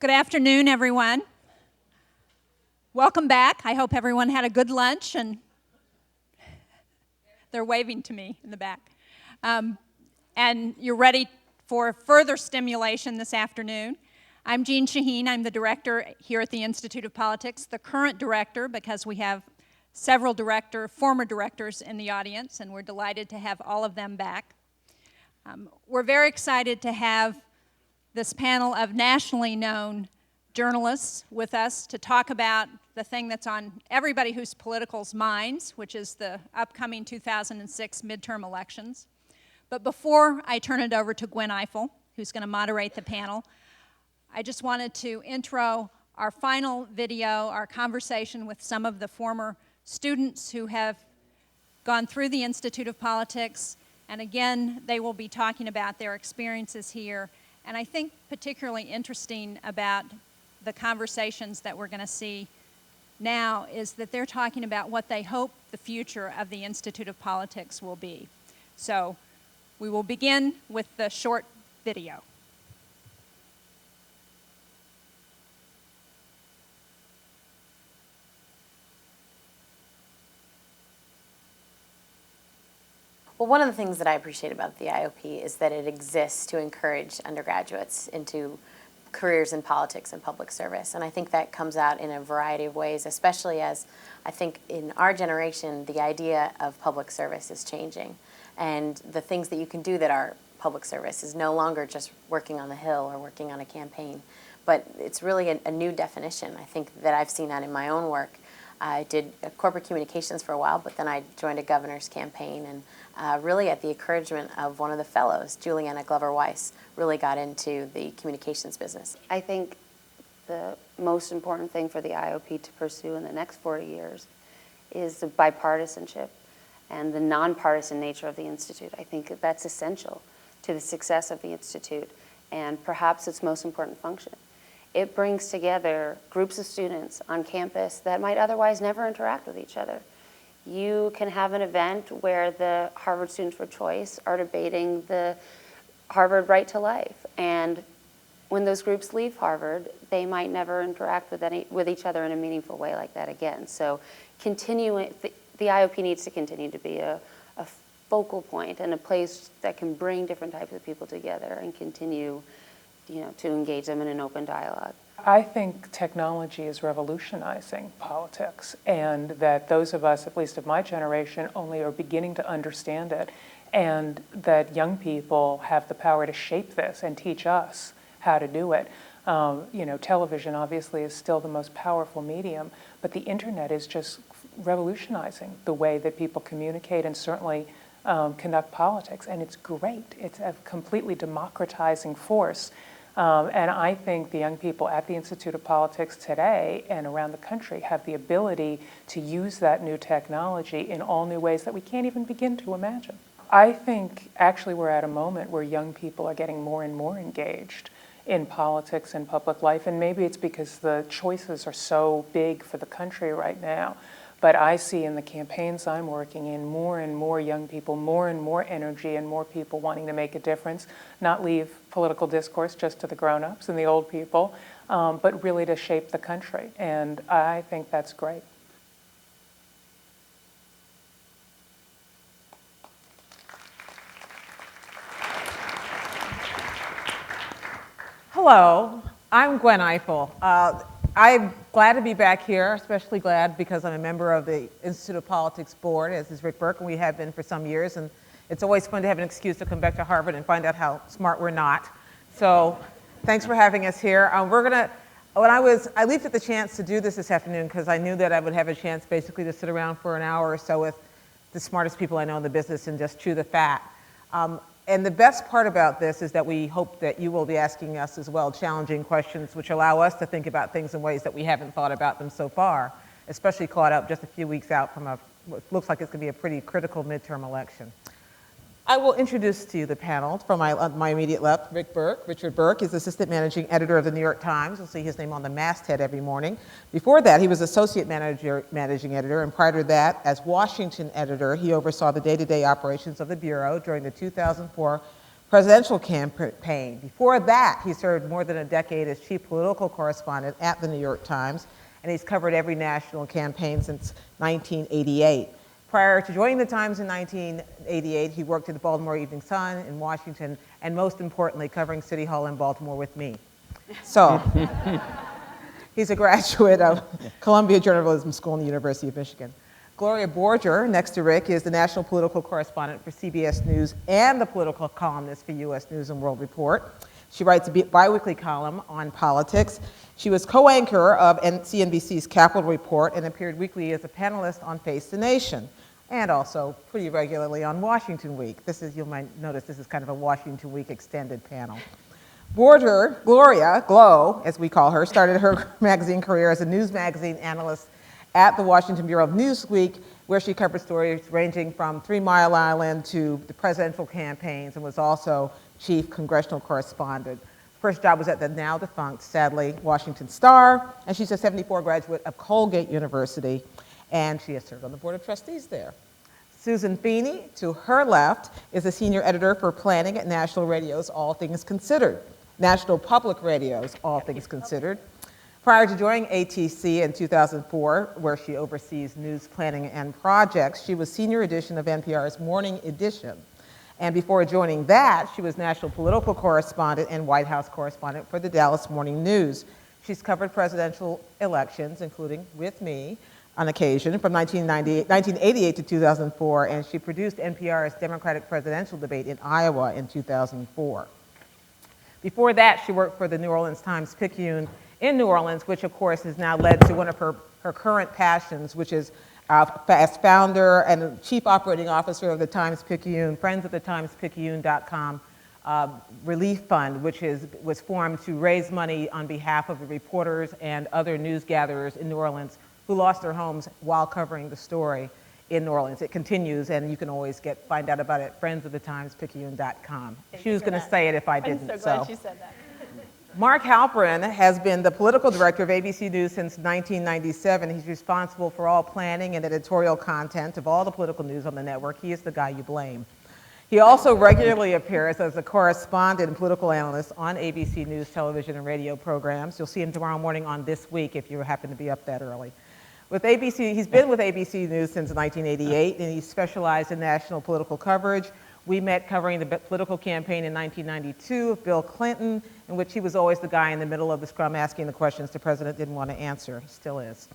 Good afternoon, everyone. Welcome back. I hope everyone had a good lunch, and they're waving to me in the back. And you're ready for further stimulation this afternoon. I'm Jeanne Shaheen. I'm the director here at the Institute of Politics, the current director, because we have several former directors in the audience, and we're delighted to have all of them back. We're very excited to have this panel of nationally known journalists with us to talk about the thing that's on everybody who's political's minds, which is the upcoming 2006 midterm elections. But before I turn it over to Gwen Ifill, who's going to moderate the panel, I just wanted to intro our final video, our conversation with some of the former students who have gone through the Institute of Politics. And again, they will be talking about their experiences here. And I think particularly interesting about the conversations that we're going to see now is that they're talking about what they hope the future of the Institute of Politics will be. So we will begin with the short video. Well, one of the things that I appreciate about the IOP is that it exists to encourage undergraduates into careers in politics and public service. And I think that comes out in a variety of ways, especially as I think in our generation, the idea of public service is changing. And the things that you can do that are public service is no longer just working on the Hill or working on a campaign, but it's really a new definition. I think that I've seen that in my own work. I did corporate communications for a while, but then I joined a governor's campaign, and really at the encouragement of one of the fellows, Juliana Glover-Weiss, really got into the communications business. I think the most important thing for the IOP to pursue in the next 40 years is the bipartisanship and the nonpartisan nature of the Institute. I think that's essential to the success of the Institute and perhaps its most important function. It brings together groups of students on campus that might otherwise never interact with each other. You can have an event where the Harvard Students for Choice are debating the Harvard right to life. And when those groups leave Harvard, they might never interact with each other in a meaningful way like that again. So the IOP needs to continue to be a focal point and a place that can bring different types of people together and continue to engage them in an open dialogue. I think technology is revolutionizing politics, and that those of us, at least of my generation, only are beginning to understand it, and that young people have the power to shape this and teach us how to do it. Television obviously is still the most powerful medium, but the internet is just revolutionizing the way that people communicate and certainly conduct politics, and it's great. It's a completely democratizing force. And I think the young people at the Institute of Politics today and around the country have the ability to use that new technology in all new ways that we can't even begin to imagine. I think actually we're at a moment where young people are getting more and more engaged in politics and public life, and maybe it's because the choices are so big for the country right now. But I see in the campaigns I'm working in more and more young people, more and more energy, and more people wanting to make a difference, not leave political discourse just to the grown-ups and the old people, but really to shape the country. And I think that's great. Hello, I'm Gwen Ifill. I'm glad to be back here, especially glad because I'm a member of the Institute of Politics Board, as is Rick Burke, and we have been for some years, and it's always fun to have an excuse to come back to Harvard and find out how smart we're not. So thanks for having us here. I leaped at the chance to do this afternoon because I knew that I would have a chance basically to sit around for an hour or so with the smartest people I know in the business and just chew the fat. And the best part about this is that we hope that you will be asking us as well challenging questions which allow us to think about things in ways that we haven't thought about them so far, especially caught up just a few weeks out from what looks like it's going to be a pretty critical midterm election. I will introduce to you the panel. From my immediate left, Richard Burke is Assistant Managing Editor of the New York Times. You'll see his name on the masthead every morning. Before that, he was Associate Managing Editor, and prior to that, as Washington Editor, he oversaw the day-to-day operations of the Bureau during the 2004 presidential campaign. Before that, he served more than a decade as chief political correspondent at the New York Times, and he's covered every national campaign since 1988. Prior to joining the Times in 1988, he worked at the Baltimore Evening Sun in Washington, and most importantly, covering City Hall in Baltimore with me. So, he's a graduate of Columbia Journalism School and the University of Michigan. Gloria Borger, next to Rick, is the national political correspondent for CBS News and the political columnist for U.S. News and World Report. She writes a biweekly column on politics. She was co-anchor of CNBC's Capitol Report and appeared weekly as a panelist on Face the Nation, and also pretty regularly on Washington Week. You might notice this is kind of a Washington Week extended panel. Gloria, Glo, as we call her, started her magazine career as a news magazine analyst at the Washington Bureau of Newsweek, where she covered stories ranging from 3 Mile Island to the presidential campaigns, and was also chief congressional correspondent. First job was at the now defunct, sadly, Washington Star, and she's a '74 graduate of Colgate University, and she has served on the board of trustees there. Susan Feeney, to her left, is a senior editor for planning at National Radio's All Things Considered. National Public Radio's All Things Considered. Prior to joining ATC in 2004, where she oversees news planning and projects, she was senior edition of NPR's Morning Edition. And before joining that, she was national political correspondent and White House correspondent for the Dallas Morning News. She's covered presidential elections, including with me on occasion, from 1988 to 2004, and she produced NPR's Democratic presidential debate in Iowa in 2004. Before that, she worked for the New Orleans Times-Picayune in New Orleans, which of course has now led to one of her current passions, which is as founder and chief operating officer of the Times-Picayune, Friends of the Times-Picayune.com relief fund, which was formed to raise money on behalf of the reporters and other news gatherers in New Orleans who lost their homes while covering the story in New Orleans. It continues, and you can always find out about it at friendsofthetimes.picayune.com. She was going to say it if I didn't. I'm so glad she said that. Mark Halperin has been the political director of ABC News since 1997. He's responsible for all planning and editorial content of all the political news on the network. He is the guy you blame. He also regularly appears as a correspondent and political analyst on ABC News television and radio programs. You'll see him tomorrow morning on This Week if you happen to be up that early. He's been with ABC News since 1988, and he's specialized in national political coverage. We met covering the political campaign in 1992 of Bill Clinton, in which he was always the guy in the middle of the scrum asking the questions the president didn't want to answer. He still is.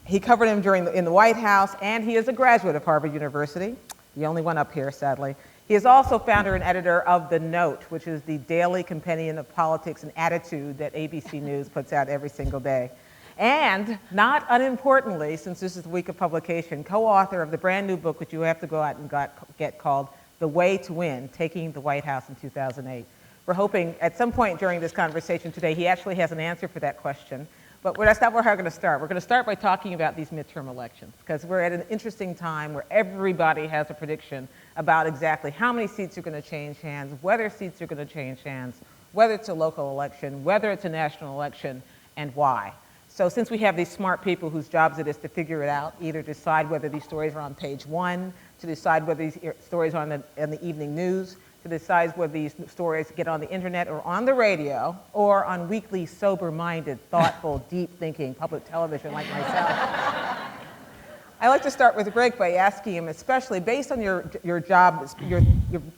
He covered him in the White House, and he is a graduate of Harvard University, the only one up here, sadly. He is also founder and editor of The Note, which is the daily compendium of politics and attitude that ABC News puts out every single day. And, not unimportantly, since this is the week of publication, co-author of the brand new book, which you have to go out and get called The Way to Win, Taking the White House in 2008. We're hoping at some point during this conversation today, he actually has an answer for that question. But that's not where we're going to start. We're going to start by talking about these midterm elections, because we're at an interesting time where everybody has a prediction about exactly how many seats are going to change hands, whether seats are going to change hands, whether it's a local election, whether it's a national election, and why. So since we have these smart people whose jobs it is to figure it out, either decide whether these stories are on page 1, to decide whether these stories are in the evening news, to decide whether these stories get on the internet or on the radio, or on weekly, sober-minded, thoughtful, deep-thinking public television like myself. I like to start with Rick by asking him, especially based on your job, your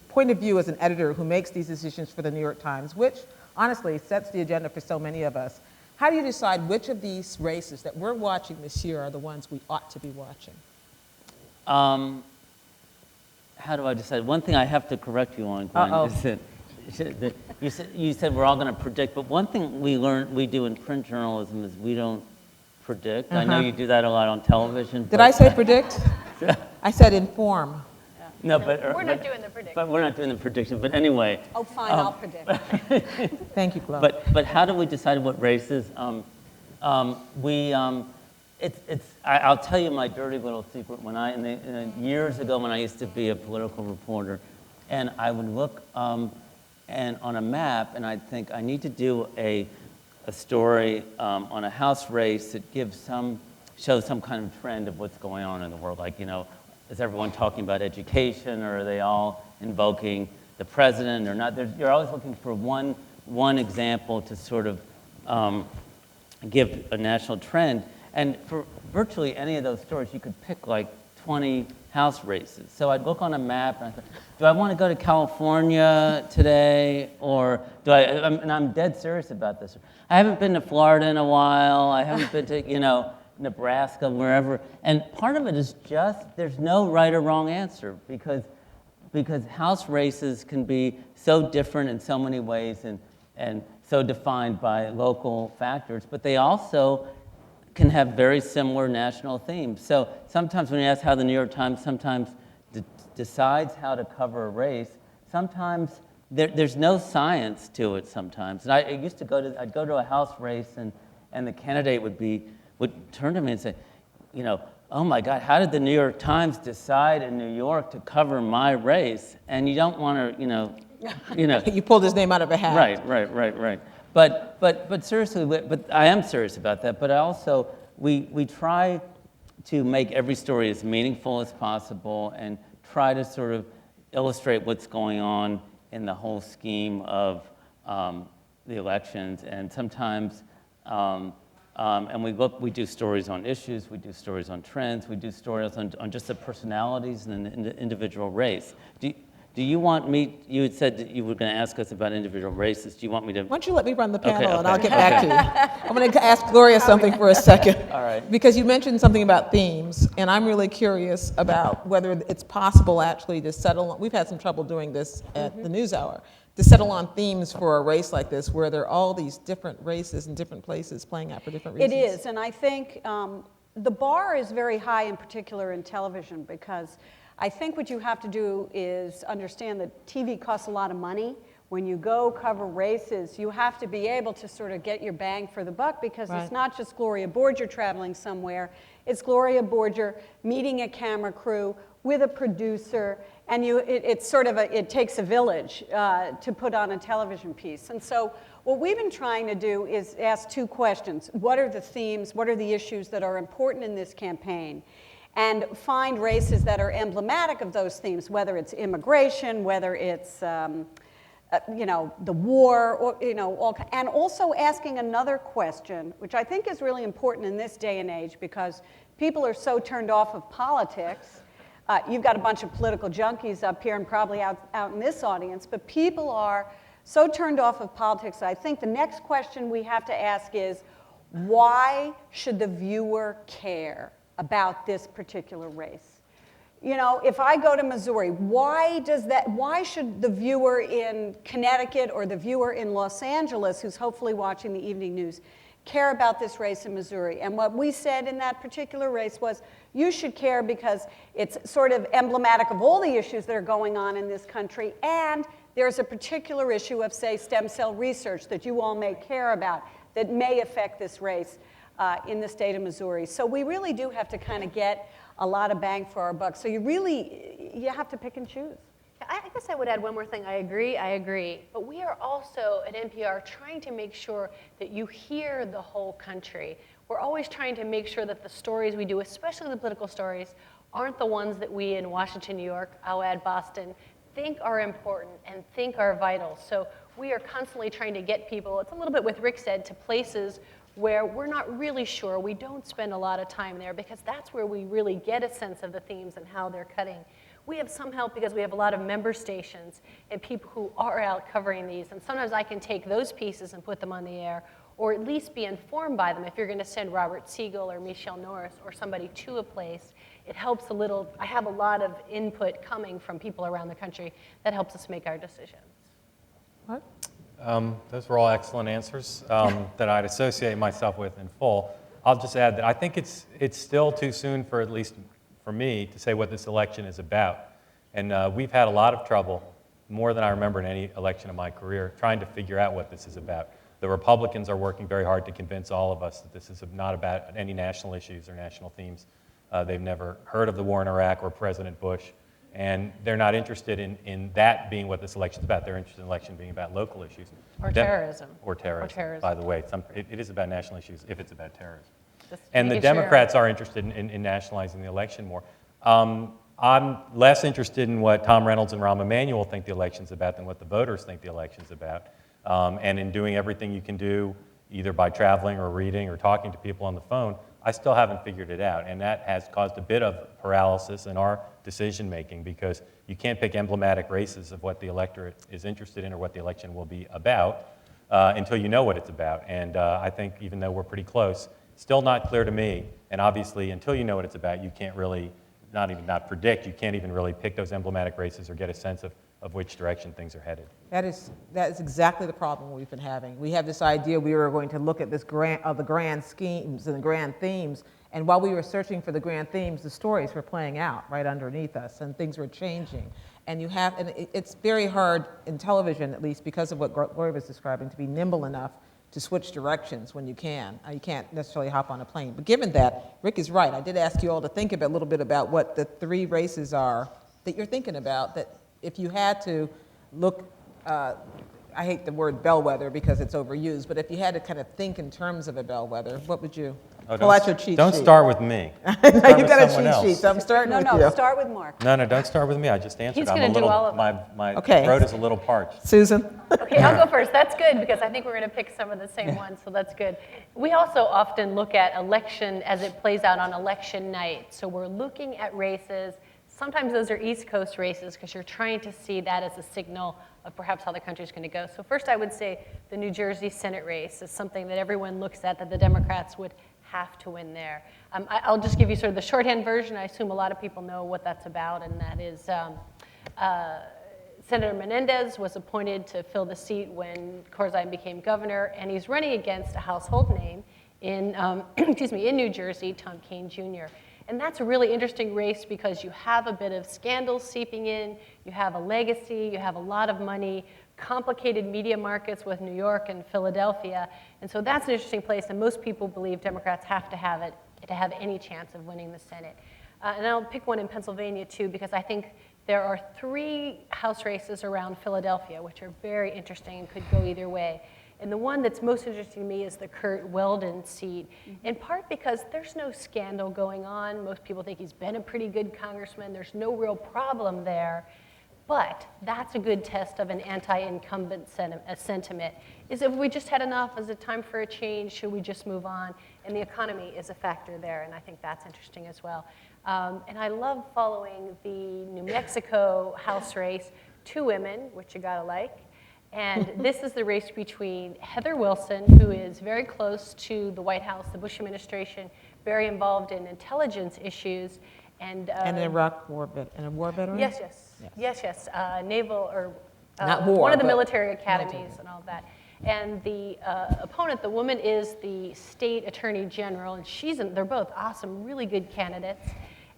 point of view as an editor who makes these decisions for the New York Times, which honestly sets the agenda for so many of us. How do you decide which of these races that we're watching this year are the ones we ought to be watching? How do I decide? One thing I have to correct you on, Gwen, is that you said we're all going to predict, but one thing we do in print journalism is we don't predict. I know you do that a lot on television. Did I say predict? I said inform. No, but We're not doing the prediction. But we're not doing the prediction. But anyway. Oh, fine, I'll predict. Thank you, Glo. But how do we decide what races? I'll tell you my dirty little secret. Years ago, when I used to be a political reporter, and I would look and on a map, and I'd think I need to do a story on a House race that shows some kind of trend of what's going on in the world, like, is everyone talking about education, or are they all invoking the president or not. You're always looking for one example to sort of give a national trend. And for virtually any of those stories, you could pick like 20 House races. So I'd look on a map and I thought, do I want to go to California today, or do I? And I'm dead serious about this. I haven't been to Florida in a while. I haven't been to Nebraska, wherever. And part of it is just there's no right or wrong answer because House races can be so different in so many ways and so defined by local factors, but they also can have very similar national themes. So sometimes when you ask how the New York Times sometimes decides how to cover a race, sometimes there's no science to it sometimes. And I'd go to a House race and the candidate would turn to me and say, oh my God, how did the New York Times decide in New York to cover my race? And you don't want to, You pulled his name out of a hat. Right. But seriously, but I am serious about that. But I also, we try to make every story as meaningful as possible and try to sort of illustrate what's going on in the whole scheme of the elections. And sometimes, and we do stories on issues, we do stories on trends, we do stories on just the personalities and the individual race. Do you want me, you had said that you were going to ask us about individual races. Do you want me to? Why don't you let me run the panel Okay. and I'll get back to you. I'm going to ask Gloria something for a second. All right. Because you mentioned something about themes, and I'm really curious about whether it's possible actually to settle on, we've had some trouble doing this at the NewsHour, to settle on themes for a race like this where there are all these different races in different places playing out for different reasons. It is, and I think the bar is very high, in particular in television, because I think what you have to do is understand that TV costs a lot of money. When you go cover races, you have to be able to sort of get your bang for the buck, because it's not just Gloria Borger traveling somewhere. It's Gloria Borger meeting a camera crew with a producer, and it takes a village to put on a television piece. And so what we've been trying to do is ask two questions. What are the themes? What are the issues that are important in this campaign? And find races that are emblematic of those themes, whether it's immigration, whether it's the war, or and also asking another question, which I think is really important in this day and age, because people are so turned off of politics. You've got a bunch of political junkies up here and probably out in this audience, but people are so turned off of politics. I think the next question we have to ask is, why should the viewer care about this particular race? If I go to Missouri, why should the viewer in Connecticut or the viewer in Los Angeles, who's hopefully watching the evening news, care about this race in Missouri? And what we said in that particular race was, you should care because it's sort of emblematic of all the issues that are going on in this country, and there's a particular issue of, say, stem cell research that you all may care about that may affect this race in the state of Missouri. So we really do have to kind of get a lot of bang for our buck. So you have to pick and choose. I guess I would add one more thing. I agree. But we are also at NPR trying to make sure that you hear the whole country. We're always trying to make sure that the stories we do, especially the political stories, aren't the ones that we in Washington, New York, I'll add Boston, think are important and think are vital. So we are constantly trying to get people, it's a little bit what Rick said, to places where we're not really sure. We don't spend a lot of time there because that's where we really get a sense of the themes and how they're cutting. We have some help because we have a lot of member stations and people who are out covering these. And sometimes I can take those pieces and put them on the air, or at least be informed by them. If you're going to send Robert Siegel or Michelle Norris or somebody to a place, it helps a little. I have a lot of input coming from people around the country that helps us make our decisions. What? Those were all excellent answers that I'd associate myself with in full. I'll just add that I think it's still too soon, for at least for me, to say what this election is about. And we've had a lot of trouble, more than I remember in any election of my career, trying to figure out what this is about. The Republicans are working very hard to convince all of us that this is not about any national issues or national themes. They've never heard of the war in Iraq or President Bush. And they're not interested in that being what this election is about. They're interested in the election being about local issues. Or terrorism. Or terrorism, by the way. It is about national issues if it's about terrorism. Just And the making sure. Democrats are interested in nationalizing the election more. I'm less interested in what Tom Reynolds and Rahm Emanuel think the election's about than what the voters think the election's about. And in doing everything you can do, either by traveling or reading or talking to people on the phone, I still haven't figured it out. And that has caused a bit of paralysis in our decision making, because you can't pick emblematic races of what the electorate is interested in or what the election will be about until you know what it's about. And I think even though we're pretty close, still not clear to me. And obviously, until you know what it's about, you can't really, not predict, you can't even really pick those emblematic races or get a sense of which direction things are headed. That is exactly the problem we've been having. We have this idea we were going to look at the grand schemes and the grand themes, and while we were searching for the grand themes, the stories were playing out right underneath us, and things were changing. And it's very hard in television, at least because of what Gloria was describing, to be nimble enough to switch directions when you can. You can't necessarily hop on a plane. But given that, Rick is right. I did ask you all to think a little bit about what the 3 races are that you're thinking about, that if you had to look, I hate the word bellwether because it's overused, but if you had to kind of think in terms of a bellwether, what would you pull out your cheat sheet? Don't start with me. You've got a cheat sheet, so I'm starting with you. No, start with Mark. No, don't start with me. I just answered. He's gonna do all of them. My Okay. throat is a little parched. Susan? Okay, I'll go first. That's good, because I think we're going to pick some of the same ones, so that's good. We also often look at election as it plays out on election night. So we're looking at races. Sometimes those are East Coast races because you're trying to see that as a signal of perhaps how the country's going to go. So first I would say the New Jersey Senate race is something that everyone looks at, that the Democrats would have to win there. I'll just give you sort of the shorthand version. I assume a lot of people know what that's about, and that is Senator Menendez was appointed to fill the seat when Corzine became governor, and he's running against a household name in, in New Jersey, Tom Kean Jr. And that's a really interesting race because you have a bit of scandal seeping in, you have a legacy, you have a lot of money, complicated media markets with New York and Philadelphia. And so that's an interesting place, and most people believe Democrats have to have it to have any chance of winning the Senate. And I'll pick one in Pennsylvania too, because I think there are 3 House races around Philadelphia, which are very interesting and could go either way. And the one that's most interesting to me is the Kurt Weldon seat, in part because there's no scandal going on. Most people think he's been a pretty good congressman. There's no real problem there. But that's a good test of an anti-incumbent sentiment. Is if we just had enough, is it time for a change? Should we just move on? And the economy is a factor there, and I think that's interesting as well. And I love following the New Mexico House race, 2 women, which you gotta like. And this is the race between Heather Wilson, who is very close to the White House, the Bush administration, very involved in intelligence issues. And an Iraq war veteran? Yes. Naval or Not war, one of the but military academies and all that. And the opponent, the woman, is the state attorney general, and they're both awesome, really good candidates.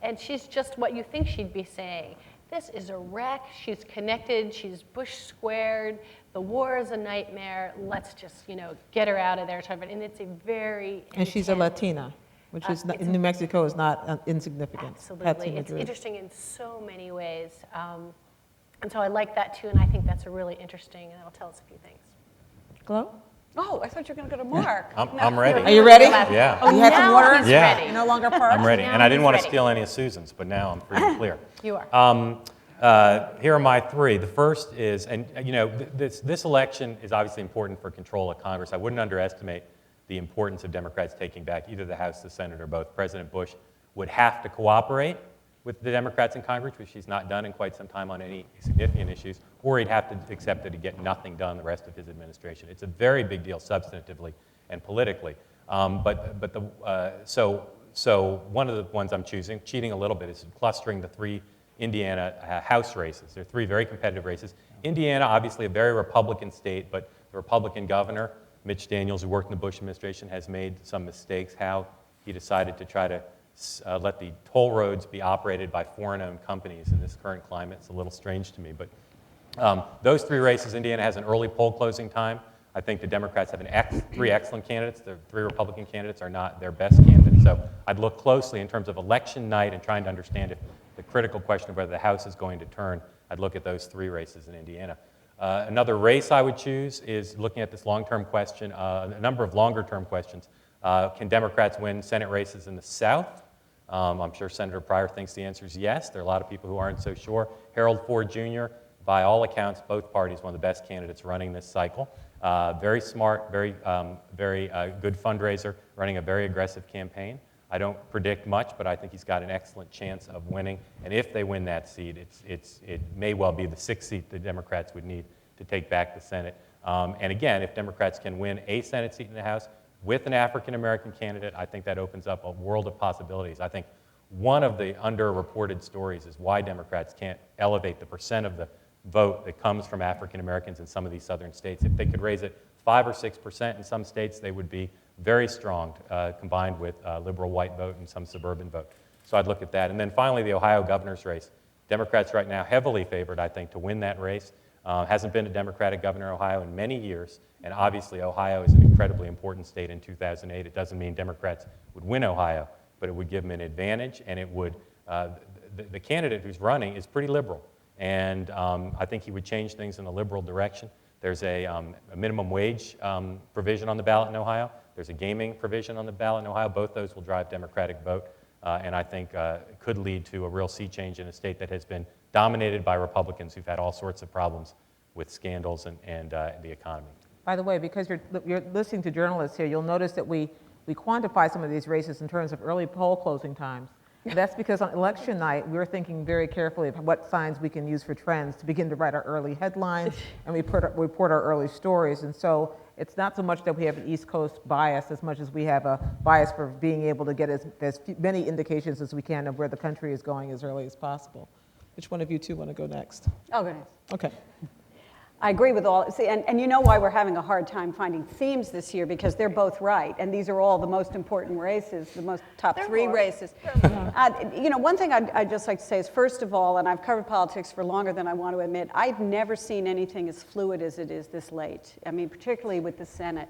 And she's just what you think she'd be saying. This is a wreck. She's connected. She's Bush squared. The war is a nightmare. Let's just, get her out of there. And it's a very And she's a Latina, which is New Mexico is not insignificant. Absolutely. It's interesting in so many ways. And so I like that too, and I think that's a really interesting, and it'll tell us a few things. Glo? Oh, I thought you were going to go to Mark. I'm ready. Are you ready? Yeah. You had some water? He's Yeah. ready. You're no longer parched? I'm ready. Now And I didn't he's want to ready. steal any of Susan's, but now I'm free and clear. You are. Here are my 3. The first is, and this election is obviously important for control of Congress. I wouldn't underestimate the importance of Democrats taking back either the House, the Senate, or both. President Bush would have to cooperate with the Democrats in Congress, which he's not done in quite some time on any significant issues, or he'd have to accept that he'd get nothing done the rest of his administration. It's a very big deal substantively and politically. So one of the ones I'm choosing, cheating a little bit, is clustering the 3 Indiana House races. They're 3 very competitive races. Indiana, obviously a very Republican state, but the Republican governor, Mitch Daniels, who worked in the Bush administration, has made some mistakes. How he decided to try to let the toll roads be operated by foreign-owned companies in this current climate. It's a little strange to me. But those 3 races, Indiana has an early poll closing time. I think the Democrats have 3 excellent candidates. The 3 Republican candidates are not their best candidates. So I'd look closely in terms of election night and trying to understand if the critical question of whether the House is going to turn. I'd look at those 3 races in Indiana. Another race I would choose is looking at this long-term question, a number of longer-term questions. Can Democrats win Senate races in the South? I'm sure Senator Pryor thinks the answer is yes. There are a lot of people who aren't so sure. Harold Ford Jr., by all accounts, both parties, one of the best candidates running this cycle. Very smart, very good fundraiser, running a very aggressive campaign. I don't predict much, but I think he's got an excellent chance of winning. And if they win that seat, it may well be the 6th seat the Democrats would need to take back the Senate. And again, if Democrats can win a Senate seat in the House with an African-American candidate, I think that opens up a world of possibilities. I think one of the underreported stories is why Democrats can't elevate the percent of the vote that comes from African-Americans in some of these southern states. If they could raise it 5 or 6% in some states, they would be very strong, combined with liberal white vote and some suburban vote. So I'd look at that. And then finally, the Ohio governor's race. Democrats right now heavily favored, I think, to win that race. Hasn't been a Democratic governor in Ohio in many years, and obviously Ohio is an incredibly important state in 2008. It doesn't mean Democrats would win Ohio, but it would give them an advantage, and it would, the candidate who's running is pretty liberal, and I think he would change things in a liberal direction. There's a minimum wage provision on the ballot in Ohio. There's a gaming provision on the ballot in Ohio. Both those will drive Democratic vote, and I think could lead to a real sea change in a state that has been dominated by Republicans who've had all sorts of problems with scandals and the economy. By the way, because you're listening to journalists here, you'll notice that we quantify some of these races in terms of early poll closing times. And that's because on election night, we're thinking very carefully of what signs we can use for trends to begin to write our early headlines and report our early stories. And so it's not so much that we have an East Coast bias as much as we have a bias for being able to get as many indications as we can of where the country is going as early as possible. Which one of you two want to go next? Oh, goodness. Okay. I agree with all, see, and you know why we're having a hard time finding themes this year, because they're both right, and these are all the most important races, the most top three races. You know, one thing I'd just like to say is, first of all, and I've covered politics for longer than I want to admit, I've never seen anything as fluid as it is this late. I mean, particularly with the Senate.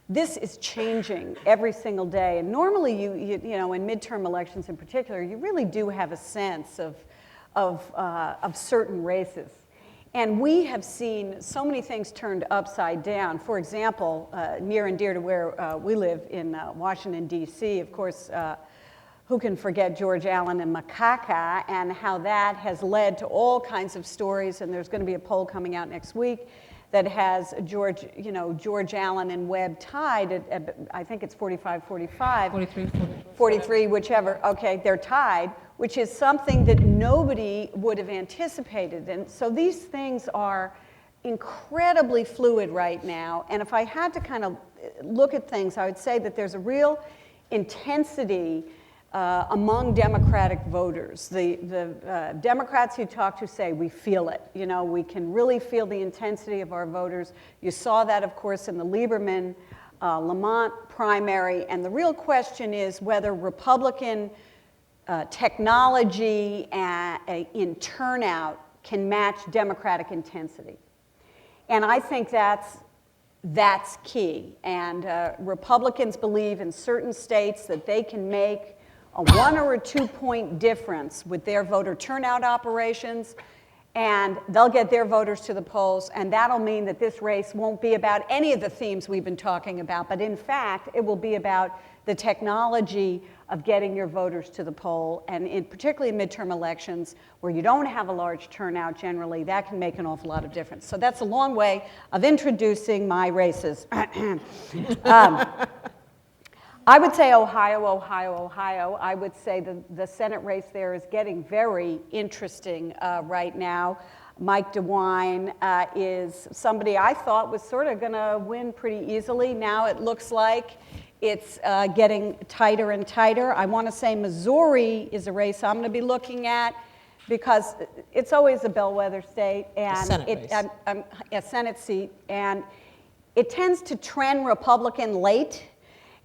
This is changing every single day, and normally you know, in midterm elections in particular, you really do have a sense of certain races. And we have seen so many things turned upside down. For example, near and dear to where we live in Washington, D.C., of course, who can forget George Allen and Macaca, and how that has led to all kinds of stories. And there's going to be a poll coming out next week that has George Allen and Webb tied at I think it's 45-45. 43, whichever. Okay, they're tied, which is something that nobody would have anticipated. And so these things are incredibly fluid right now. And if I had to kind of look at things, I would say that there's a real intensity among Democratic voters. The Democrats you talk to say, we feel it. You know, we can really feel the intensity of our voters. You saw that, of course, in the Lieberman-Lamont primary. And the real question is whether Republican technology in turnout can match Democratic intensity. And I think that's key. And Republicans believe in certain states that they can make a 1 or a 2 point difference with their voter turnout operations, and they'll get their voters to the polls, and that'll mean that this race won't be about any of the themes we've been talking about, but in fact, it will be about the technology of getting your voters to the poll, and particularly in midterm elections, where you don't have a large turnout generally, that can make an awful lot of difference. So that's a long way of introducing my races. I would say Ohio. I would say the Senate race there is getting very interesting right now. Mike DeWine is somebody I thought was sort of going to win pretty easily. Now it looks like it's getting tighter and tighter. I want to say Missouri is a race I'm going to be looking at, because it's always a bellwether state, and a Senate seat, and it tends to trend Republican late.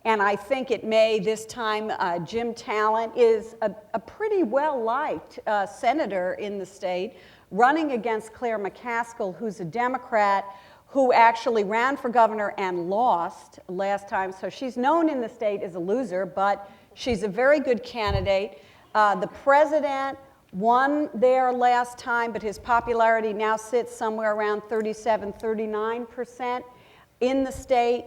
And I think it may this time. Jim Talent is a pretty well-liked senator in the state, running against Claire McCaskill, who's a Democrat who actually ran for governor and lost last time. So she's known in the state as a loser, but she's a very good candidate. The president won there last time, but his popularity now sits somewhere around 37-39% in the state.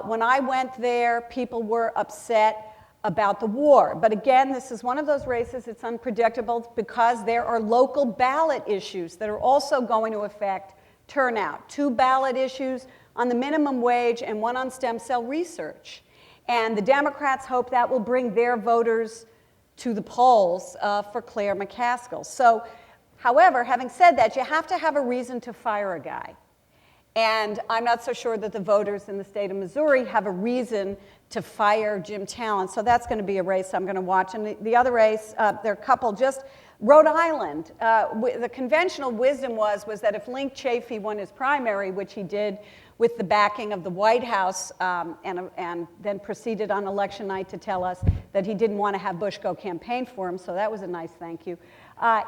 When I went there, people were upset about the war. But again, this is one of those races, it's unpredictable because there are local ballot issues that are also going to affect turnout. 2 ballot issues on the minimum wage and 1 on stem cell research. And the Democrats hope that will bring their voters to the polls for Claire McCaskill. So, however, having said that, you have to have a reason to fire a guy. And I'm not so sure that the voters in the state of Missouri have a reason to fire Jim Talent. So that's going to be a race I'm going to watch. And the other race, there are a couple, just Rhode Island. The conventional wisdom was that if Link Chafee won his primary, which he did with the backing of the White House, and then proceeded on election night to tell us that he didn't want to have Bush go campaign for him, so that was a nice thank you.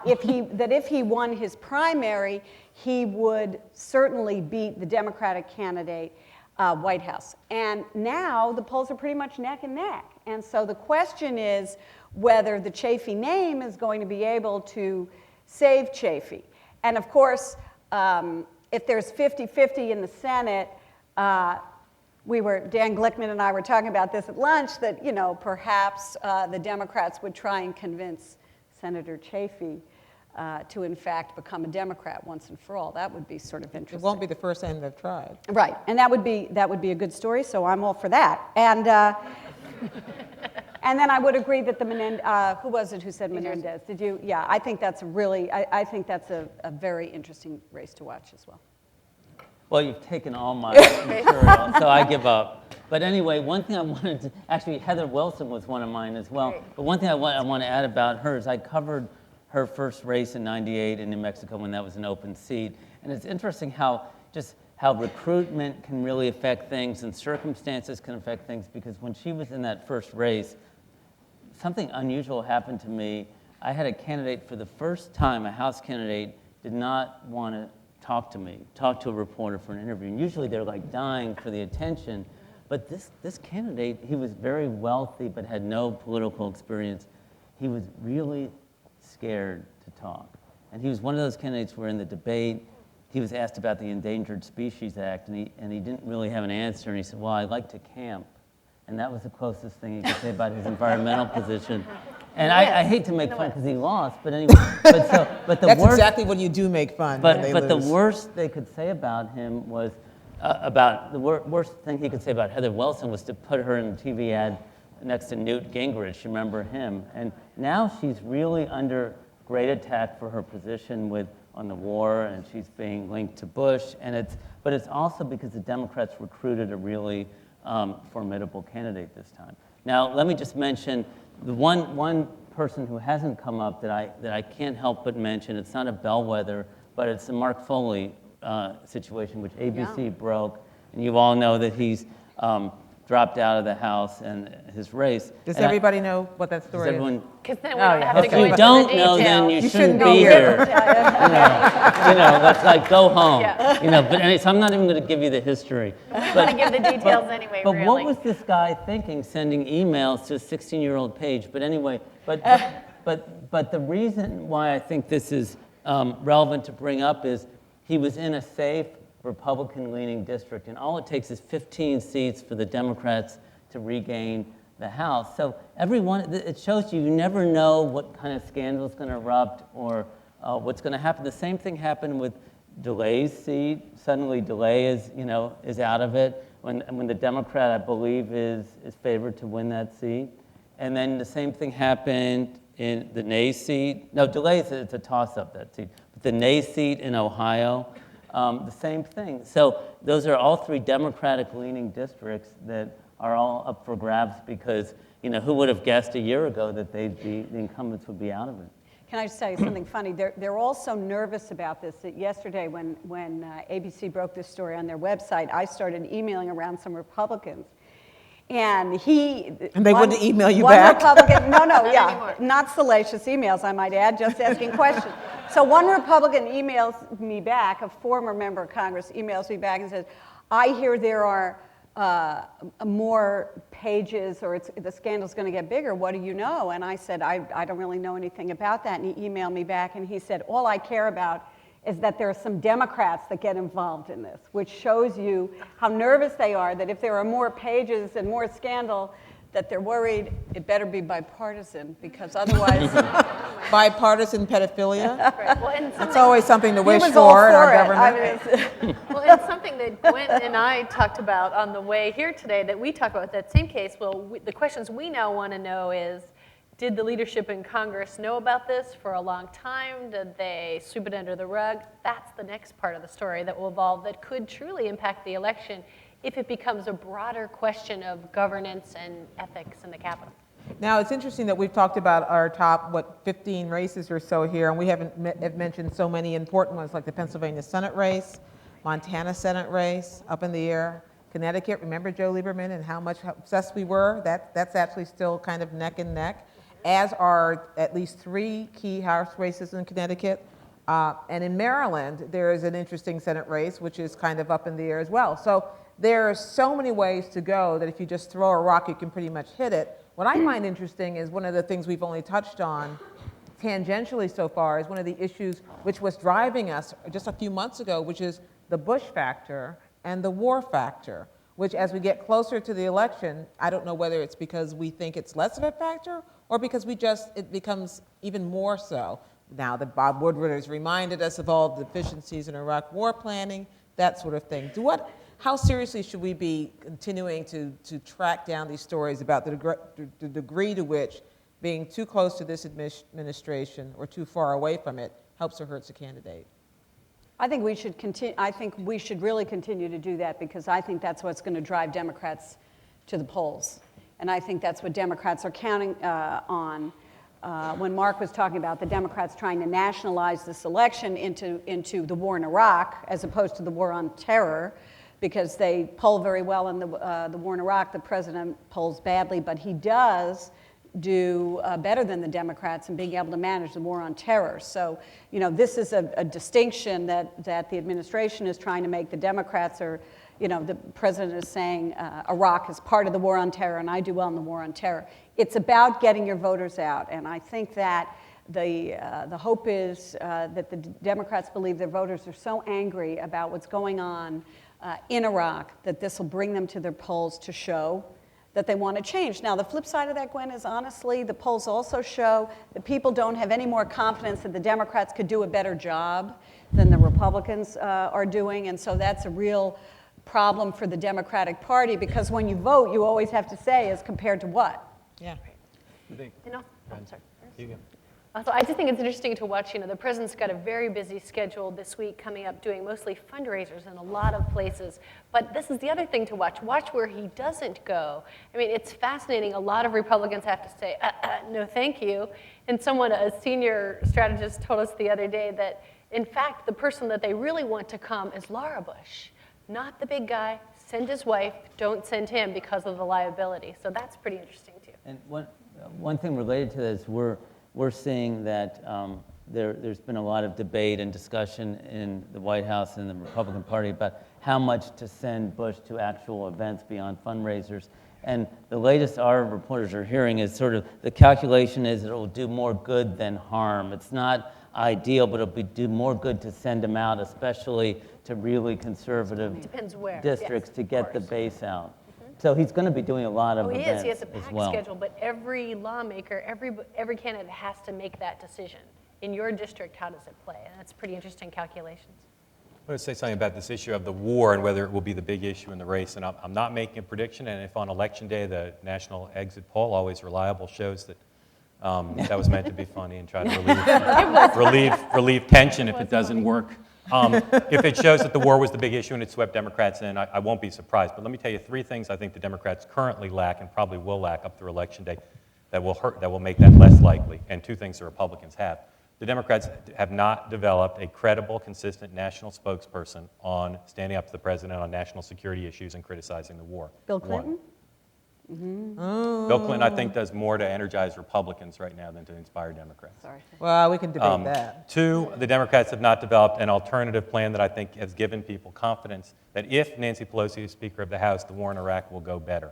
If he won his primary, he would certainly beat the Democratic candidate, White House. And now the polls are pretty much neck and neck. And so the question is whether the Chafee name is going to be able to save Chafee. And of course, if there's 50-50 in the Senate, Dan Glickman and I were talking about this at lunch, that, you know, perhaps the Democrats would try and convince Senator Chafee to, in fact, become a Democrat once and for all. That would be sort of interesting. It won't be the first time they've tried. Right, and that would be a good story, so I'm all for that. And and then I would agree that the Menendez, who was it who said Menendez? Did you? Yeah, I think that's I think that's a very interesting race to watch as well. Well, you've taken all my material, so I give up. But anyway, one thing I wanted to, actually Heather Wilson was one of mine as well. Great. But one thing I want to add about her is I covered her first race in '98 in New Mexico when that was an open seat. And it's interesting how recruitment can really affect things and circumstances can affect things, because when she was in that first race, something unusual happened to me. I had a candidate for the first time, a House candidate, did not want to talk to a reporter for an interview. And usually they're like dying for the attention. But this candidate, he was very wealthy but had no political experience. He was really scared to talk. And he was one of those candidates where in the debate, he was asked about the Endangered Species Act, and he didn't really have an answer. And he said, well, I like to camp. And that was the closest thing he could say about his environmental position. And I hate to make fun because he lost, but anyway. But the That's worst, exactly when you do make fun. But when they the lose. worst they could say about him was worst thing he could say about Heather Wilson was to put her in a TV ad next to Newt Gingrich. You remember him? And now she's really under great attack for her position on the war, and she's being linked to Bush. But it's also because the Democrats recruited a really formidable candidate this time. Now, let me just mention the one person who hasn't come up that I can't help but mention. It's not a bellwether, but it's the Mark Foley situation, which ABC broke, and you all know that he's dropped out of the House and his race. Does And everybody know what that story is? Because then we don't have to If go you into don't the know, details. then you shouldn't be here. Let's like go home. Yeah. But anyway, so I'm not even going to give you the history. I want to give the details anyway, But really. what was this guy thinking, sending emails to a 16-year-old Paige? But anyway, but the reason why I think this is relevant to bring up is he was in a safe Republican-leaning district, and all it takes is 15 seats for the Democrats to regain the House. So it shows you never know what kind of scandal is going to erupt or what's going to happen. The same thing happened with DeLay's seat. Suddenly DeLay is out of it when the Democrat, I believe, is favored to win that seat. And then the same thing happened in the Ney seat. No, DeLay it's a toss-up, that seat. But the Ney seat in Ohio, the same thing. So those are all 3 Democratic-leaning districts that are all up for grabs because, who would have guessed a year ago that the incumbents would be out of it? Can I just tell you something funny? They're all so nervous about this that yesterday when ABC broke this story on their website, I started emailing around some Republicans. And they wouldn't email you one back? Republican, no, yeah, anymore. not salacious emails, I might add, just asking questions. So one Republican emails me back, a former member of Congress emails me back and says, I hear there are more pages, or the scandal's going to get bigger. What do you know? And I said, I don't really know anything about that. And he emailed me back, and he said, all I care about is that there are some Democrats that get involved in this, which shows you how nervous they are, that if there are more pages and more scandal, that they're worried it better be bipartisan, because otherwise, Bipartisan pedophilia. Right. Well, and It's something, always something to he wish was all for in our for it. government. I mean, it's, well, it's something that Gwen and I talked about on the way here today, that we talked about that same case. Well, the questions we now want to know is, did the leadership in Congress know about this for a long time? Did they sweep it under the rug? That's the next part of the story that will evolve, that could truly impact the election if it becomes a broader question of governance and ethics in the Capitol. Now, it's interesting that we've talked about our top, 15 races or so here, and we haven't have mentioned so many important ones like the Pennsylvania Senate race, Montana Senate race, up in the air, Connecticut. Remember Joe Lieberman and how obsessed we were? That's actually still kind of neck and neck, as are at least 3 key House races in Connecticut. And in Maryland, there is an interesting Senate race, which is kind of up in the air as well. So there are so many ways to go that if you just throw a rock, you can pretty much hit it. What I find interesting is one of the things we've only touched on tangentially so far is one of the issues which was driving us just a few months ago, which is the Bush factor and the war factor, which as we get closer to the election, I don't know whether it's because we think it's less of a factor or because it becomes even more so. Now that Bob Woodward has reminded us of all the deficiencies in Iraq war planning, that sort of thing. How seriously should we be continuing to track down these stories about the degree to which being too close to this administration or too far away from it helps or hurts a candidate? I think we should continue. I think we should really continue to do that, because I think that's what's going to drive Democrats to the polls, and I think that's what Democrats are counting on. When Mark was talking about the Democrats trying to nationalize this election into the war in Iraq as opposed to the war on terror, because they poll very well in the war in Iraq. The president polls badly, but he does do better than the Democrats in being able to manage the war on terror. So, this is a distinction that the administration is trying to make. The Democrats are, the president is saying Iraq is part of the war on terror, and I do well in the war on terror. It's about getting your voters out, and I think that the hope is that the Democrats believe their voters are so angry about what's going on in Iraq that this will bring them to their polls to show that they want to change. Now, the flip side of that, Gwen, is honestly, the polls also show that people don't have any more confidence that the Democrats could do a better job than the Republicans are doing, and so that's a real problem for the Democratic Party, because when you vote, you always have to say, as compared to what? Yeah. I'm sorry. So I just think it's interesting to watch, the president's got a very busy schedule this week coming up, doing mostly fundraisers in a lot of places. But this is the other thing to watch. Watch where he doesn't go. I mean, it's fascinating. A lot of Republicans have to say, no, thank you. And a senior strategist told us the other day that, in fact, the person that they really want to come is Laura Bush, not the big guy. Send his wife, don't send him because of the liability. So that's pretty interesting, too. And one thing related to this, we're seeing that there's been a lot of debate and discussion in the White House and the Republican Party about how much to send Bush to actual events beyond fundraisers. And the latest our reporters are hearing is sort of the calculation is it will do more good than harm. It's not ideal, but it'll do more good to send him out, especially to really conservative Depends where. districts, Yes, to get the base out. So he's going to be doing a lot of events. He has a as packed well. schedule, but every lawmaker, every candidate has to make that decision. In your district, how does it play? And that's pretty interesting calculations. I want to say something about this issue of the war and whether it will be the big issue in the race. And I'm not making a prediction. And if on Election Day, the national exit poll, always reliable, shows that that was meant to be funny and try to relieve tension if it doesn't work. If it shows that the war was the big issue and it swept Democrats in, I won't be surprised. But let me tell you 3 things I think the Democrats currently lack and probably will lack up through Election Day that will make that less likely, and 2 things the Republicans have. The Democrats have not developed a credible, consistent national spokesperson on standing up to the president on national security issues and criticizing the war. Bill Clinton? Bill Clinton, I think, does more to energize Republicans right now than to inspire Democrats. Sorry. Well, we can debate that. 2, the Democrats have not developed an alternative plan that I think has given people confidence that if Nancy Pelosi is Speaker of the House, the war in Iraq will go better.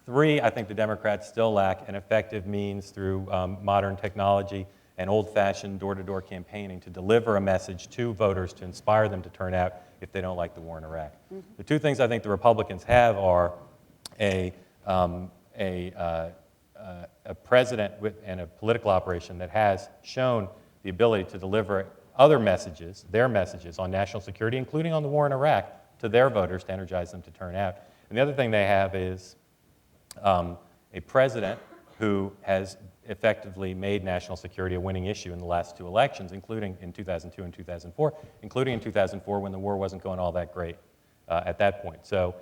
3, I think the Democrats still lack an effective means through modern technology and old-fashioned door-to-door campaigning to deliver a message to voters to inspire them to turn out if they don't like the war in Iraq. The 2 things I think the Republicans have are a a president and a political operation that has shown the ability to deliver other messages, their messages on national security, including on the war in Iraq, to their voters to energize them to turn out. And the other thing they have is a president who has effectively made national security a winning issue in the last 2 elections, including in 2002 and 2004, including in 2004 when the war wasn't going all that great at that point. So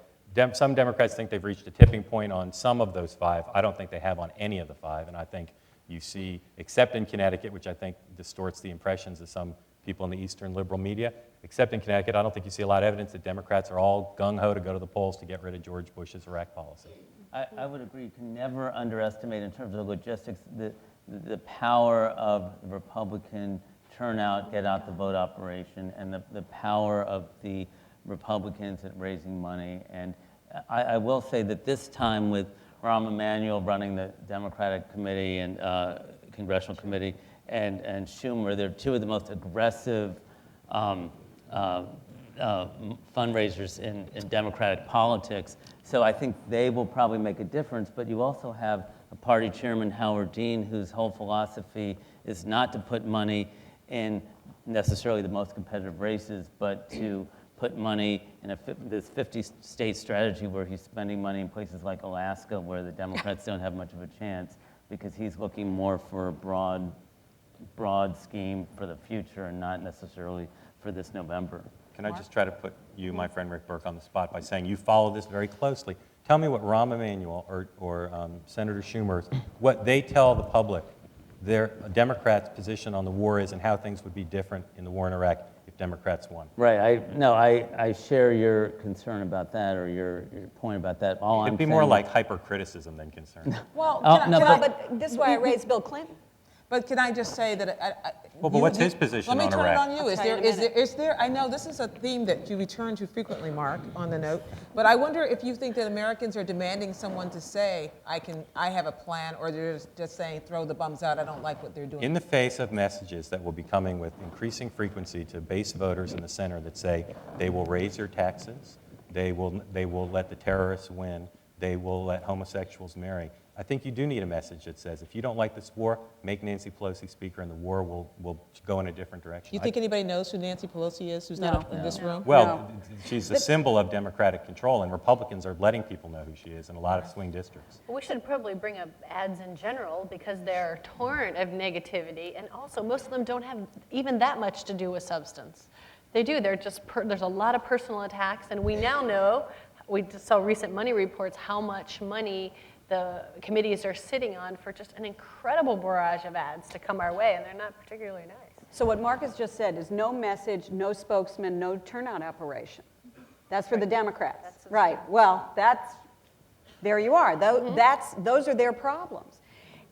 some Democrats think they've reached a tipping point on some of those 5. I don't think they have on any of the 5, and I think you see, except in Connecticut, which I think distorts the impressions of some people in the Eastern liberal media, except in Connecticut, I don't think you see a lot of evidence that Democrats are all gung-ho to go to the polls to get rid of George Bush's Iraq policy. I would agree. You can never underestimate, in terms of logistics, the power of the Republican turnout, get out the vote operation, and the power of the Republicans at raising money. And I will say that this time, with Rahm Emanuel running the Democratic committee and Congressional committee, and Schumer, they're 2 of the most aggressive fundraisers in Democratic politics. So I think they will probably make a difference, but you also have a party chairman, Howard Dean, whose whole philosophy is not to put money in necessarily the most competitive races, but to put money in this 50-state strategy where he's spending money in places like Alaska where the Democrats don't have much of a chance, because he's looking more for a broad scheme for the future and not necessarily for this November. Can I just try to put you, my friend Rick Burke, on the spot by saying you follow this very closely. Tell me what Rahm Emanuel or Senator Schumer, what they tell the public their Democrats' position on the war is and how things would be different in the war in Iraq if Democrats won. Right. I share your concern about that, or your point about that. It'd be more like hypercriticism than concern. Well, but this is why I raised Bill Clinton. But can I just say that Well, but what's his position on Iraq? Let me turn it on you. I'll tell you in a Is there, I know this is a theme that you return to frequently, Mark, on the note, but I wonder if you think that Americans are demanding someone to say, I have a plan, or they're just saying, throw the bums out, I don't like what they're doing. In the face of messages that will be coming with increasing frequency to base voters in the center that say they will raise your taxes, they will let the terrorists win, they will let homosexuals marry, I think you do need a message that says, if you don't like this war, make Nancy Pelosi speaker and the war will go in a different direction. You think anybody knows who Nancy Pelosi is, who's not in this room? Well, she's a symbol of Democratic control, and Republicans are letting people know who she is in a lot of swing districts. We should probably bring up ads in general, because they're a torrent of negativity, and also most of them don't have even that much to do with substance. They do. They're just there's a lot of personal attacks, and we now know, we just saw recent money reports, how much money the committees are sitting on for just an incredible barrage of ads to come our way, and they're not particularly nice. So what Marcus just said is no message, no spokesman, no turnout operation. That's for the Democrats. Right. Well, there you are. Those are their problems.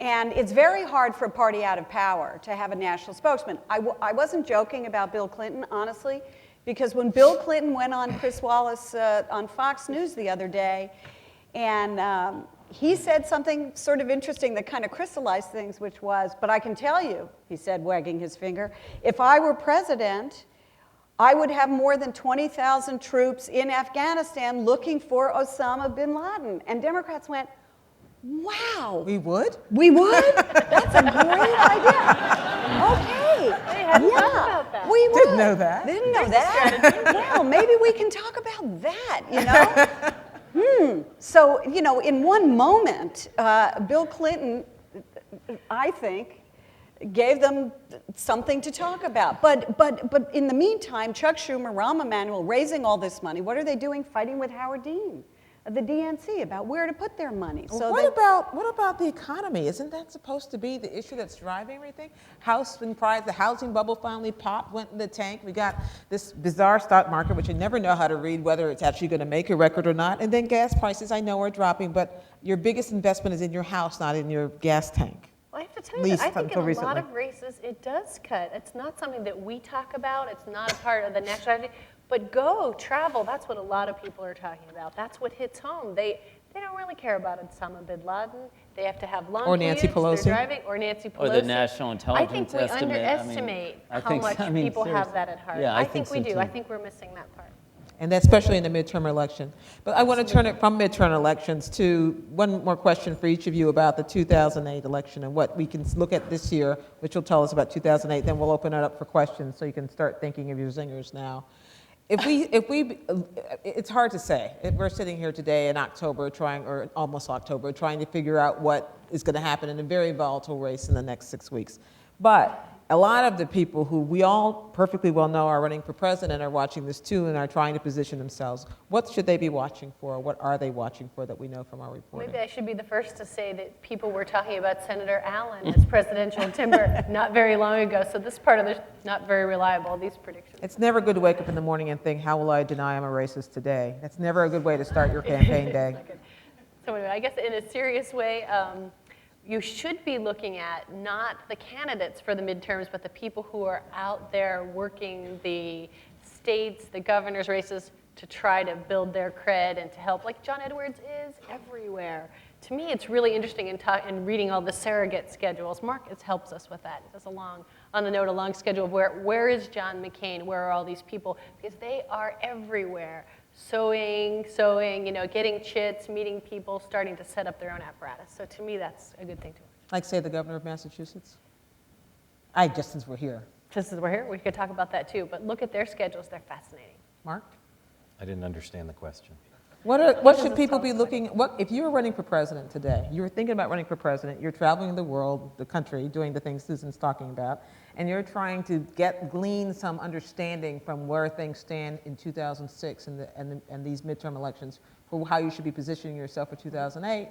And it's very hard for a party out of power to have a national spokesman. I wasn't joking about Bill Clinton, honestly, because when Bill Clinton went on Chris Wallace on Fox News the other day, and he said something sort of interesting that kind of crystallized things, which was, but I can tell you, he said, wagging his finger, if I were president, I would have more than 20,000 troops in Afghanistan looking for Osama bin Laden. And Democrats went, wow. We would? We would? That's a great idea. Okay. They hadn't thought about that. We would. Didn't know that. Didn't know that. Well, maybe we can talk about that, you know? So, you know, in one moment, Bill Clinton, I think, gave them something to talk about. But in the meantime, Chuck Schumer, Rahm Emanuel, raising all this money, what are they doing? Fighting with Howard Dean of the DNC about where to put their money. So what about the economy? Isn't that supposed to be the issue that's driving everything? The housing bubble finally popped, went in the tank. We got this bizarre stock market, which you never know how to read whether it's actually going to make a record or not. And then gas prices, I know, are dropping, but your biggest investment is in your house, not in your gas tank. Well, I have to tell you that I think in a lot of races it does cut. It's not something that we talk about. It's not a part of the national strategy. But go, travel, that's what a lot of people are talking about. That's what hits home. They don't really care about Osama bin Laden. They have to have long or Nancy Pelosi. They're driving, or Nancy Pelosi. Or the National Intelligence Estimate. I think we underestimate how much people have that at heart. Yeah, I think we so do. too. I think we're missing that part. and especially in the midterm election. But I want to turn it from midterm elections to one more question for each of you about the 2008 election and what we can look at this year, which will tell us about 2008. Then we'll open it up for questions so you can start thinking of your zingers now. It's hard to say. We're sitting here today in October, or almost October, trying to figure out what is going to happen in a very volatile race in the next 6 weeks. But a lot of the people who we all perfectly well know are running for president are watching this too and are trying to position themselves. What should they be watching for? What are they watching for that we know from our reporting? Maybe I should be the first to say that people were talking about Senator Allen as presidential timber not very long ago, so this part of it is not very reliable, these predictions. It's never good to wake up in the morning and think, how will I deny I'm a racist today? That's never a good way to start your campaign day. So anyway, I guess in a serious way, you should be looking at not the candidates for the midterms, but the people who are out there working the states, the governor's races, to try to build their cred and to help. Like John Edwards is everywhere. To me, it's really interesting in reading all the surrogate schedules. Marcus helps us with that. He does a long schedule of where is John McCain, where are all these people, because they are everywhere. Sewing, getting chits, meeting people, starting to set up their own apparatus. So to me, that's a good thing to watch. Like, say, the governor of Massachusetts? Just since we're here. Just as we're here, we could talk about that too. But look at their schedules; they're fascinating. Mark? I didn't understand the question. What should people be looking? If you were running for president today? You were thinking about running for president. You're traveling the world, the country, doing the things Susan's talking about, and you're trying to glean some understanding from where things stand in 2006 and these midterm elections for how you should be positioning yourself for 2008.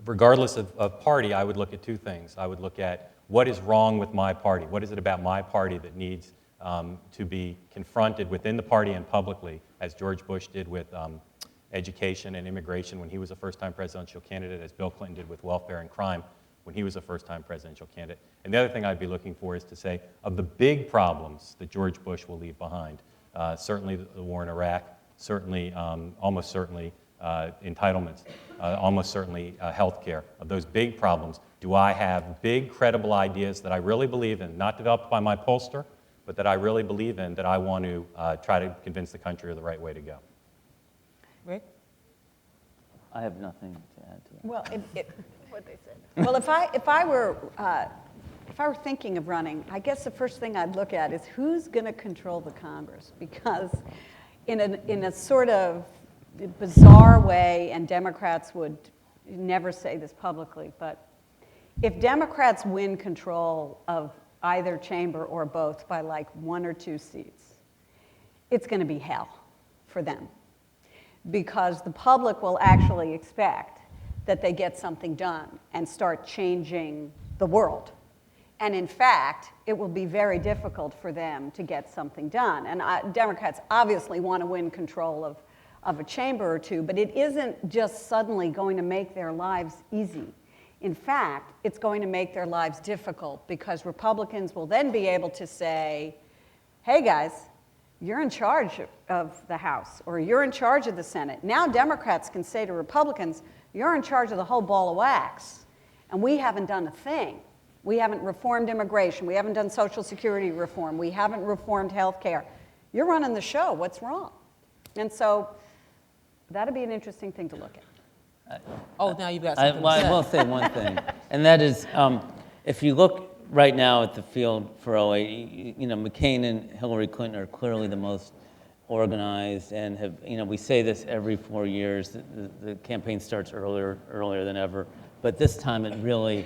Regardless of party, I would look at two things. I would look at what is wrong with my party. What is it about my party that needs to be confronted within the party and publicly, as George Bush did with education and immigration when he was a first-time presidential candidate, as Bill Clinton did with welfare and crime when he was a first-time presidential candidate. And the other thing I'd be looking for is to say, of the big problems that George Bush will leave behind, certainly the war in Iraq, certainly, almost certainly entitlements, almost certainly health care. Of those big problems, do I have big, credible ideas that I really believe in, not developed by my pollster, but that I really believe in, that I want to try to convince the country of the right way to go? Rick? I have nothing to add to that. Well, What they said. well, if I were thinking of running, I guess the first thing I'd look at is who's going to control the Congress, because in a sort of bizarre way, and Democrats would never say this publicly, but if Democrats win control of either chamber or both by like 1 or 2 seats, it's going to be hell for them, because the public will actually expect that they get something done and start changing the world. And in fact, it will be very difficult for them to get something done. And Democrats obviously want to win control of a chamber or two, but it isn't just suddenly going to make their lives easy. In fact, it's going to make their lives difficult, because Republicans will then be able to say, hey guys, you're in charge of the House, or you're in charge of the Senate. Now Democrats can say to Republicans, you're in charge of the whole ball of wax, and we haven't done a thing. We haven't reformed immigration. We haven't done Social Security reform. We haven't reformed health care. You're running the show. What's wrong? And so that'd be an interesting thing to look at. Now you've got something to say. I will say one thing, and that is, if you look right now at the field for 08, McCain and Hillary Clinton are clearly the most organized and have, we say this every 4 years, the campaign starts earlier than ever, but this time it really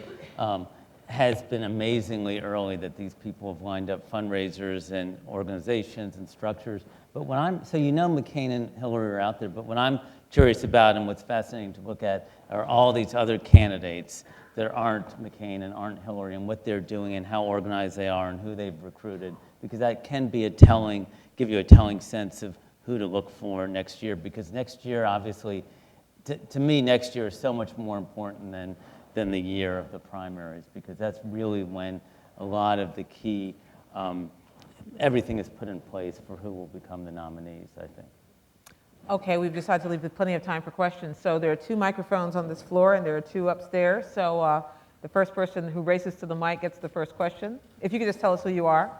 has been amazingly early that these people have lined up fundraisers and organizations and structures. But McCain and Hillary are out there, but what I'm curious about and what's fascinating to look at are all these other candidates that aren't McCain and aren't Hillary, and what they're doing and how organized they are and who they've recruited, because that can be give you a telling sense of who to look for next year, because next year, obviously, to me, next year is so much more important than the year of the primaries, because that's really when a lot of the key, everything is put in place for who will become the nominees, I think. Okay, we've decided to leave plenty of time for questions. So there are 2 microphones on this floor, and there are 2 upstairs. So the first person who races to the mic gets the first question. If you could just tell us who you are.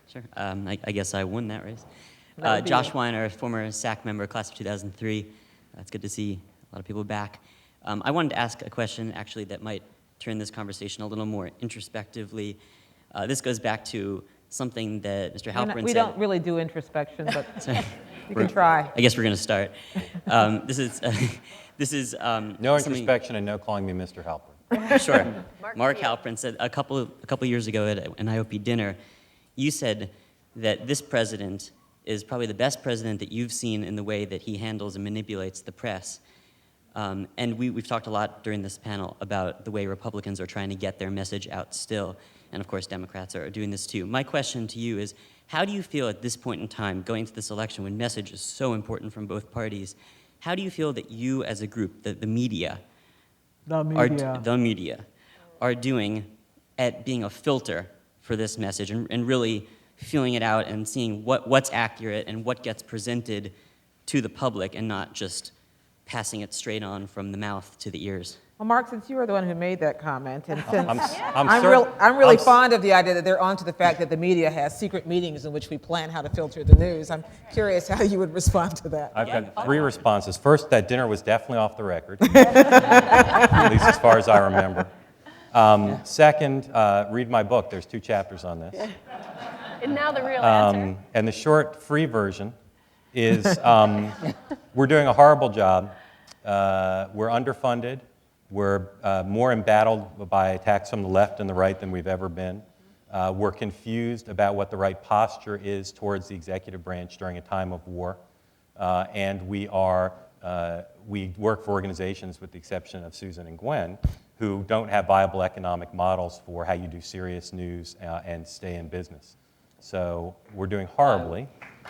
Sure. I guess I won that race. That would be Josh it. Weiner, former SAC member, class of 2003. It's good to see a lot of people back. I wanted to ask a question, actually, that might turn this conversation a little more introspectively. This goes back to something that Mr. Halpern said. We don't really do introspection, but Sorry. you can try. I guess we're going to start. This is No introspection and no calling me Mr. Halpern. Sure. Mark Halpern said a couple years ago at an IOP dinner, you said that this president is probably the best president that you've seen in the way that he handles and manipulates the press. And we've talked a lot during this panel about the way Republicans are trying to get their message out still. And of course, Democrats are doing this too. My question to you is, how do you feel at this point in time, going to this election when message is so important from both parties, how do you feel that you as a group, the media, are doing at being a filter for this message and really feeling it out and seeing what's accurate and what gets presented to the public and not just passing it straight on from the mouth to the ears? Well, Mark, since you were the one who made that comment, and since I'm I'm really fond of the idea that they're onto the fact that the media has secret meetings in which we plan how to filter the news, I'm curious how you would respond to that. I've got 3 responses. First, that dinner was definitely off the record, at least as far as I remember. Second, read my book. There's 2 chapters on this. And now the real answer. And the short, free version is we're doing a horrible job. We're underfunded. We're more embattled by attacks from the left and the right than we've ever been. We're confused about what the right posture is towards the executive branch during a time of war. And we work for organizations, with the exception of Susan and Gwen, who don't have viable economic models for how you do serious news and stay in business. So we're doing horribly.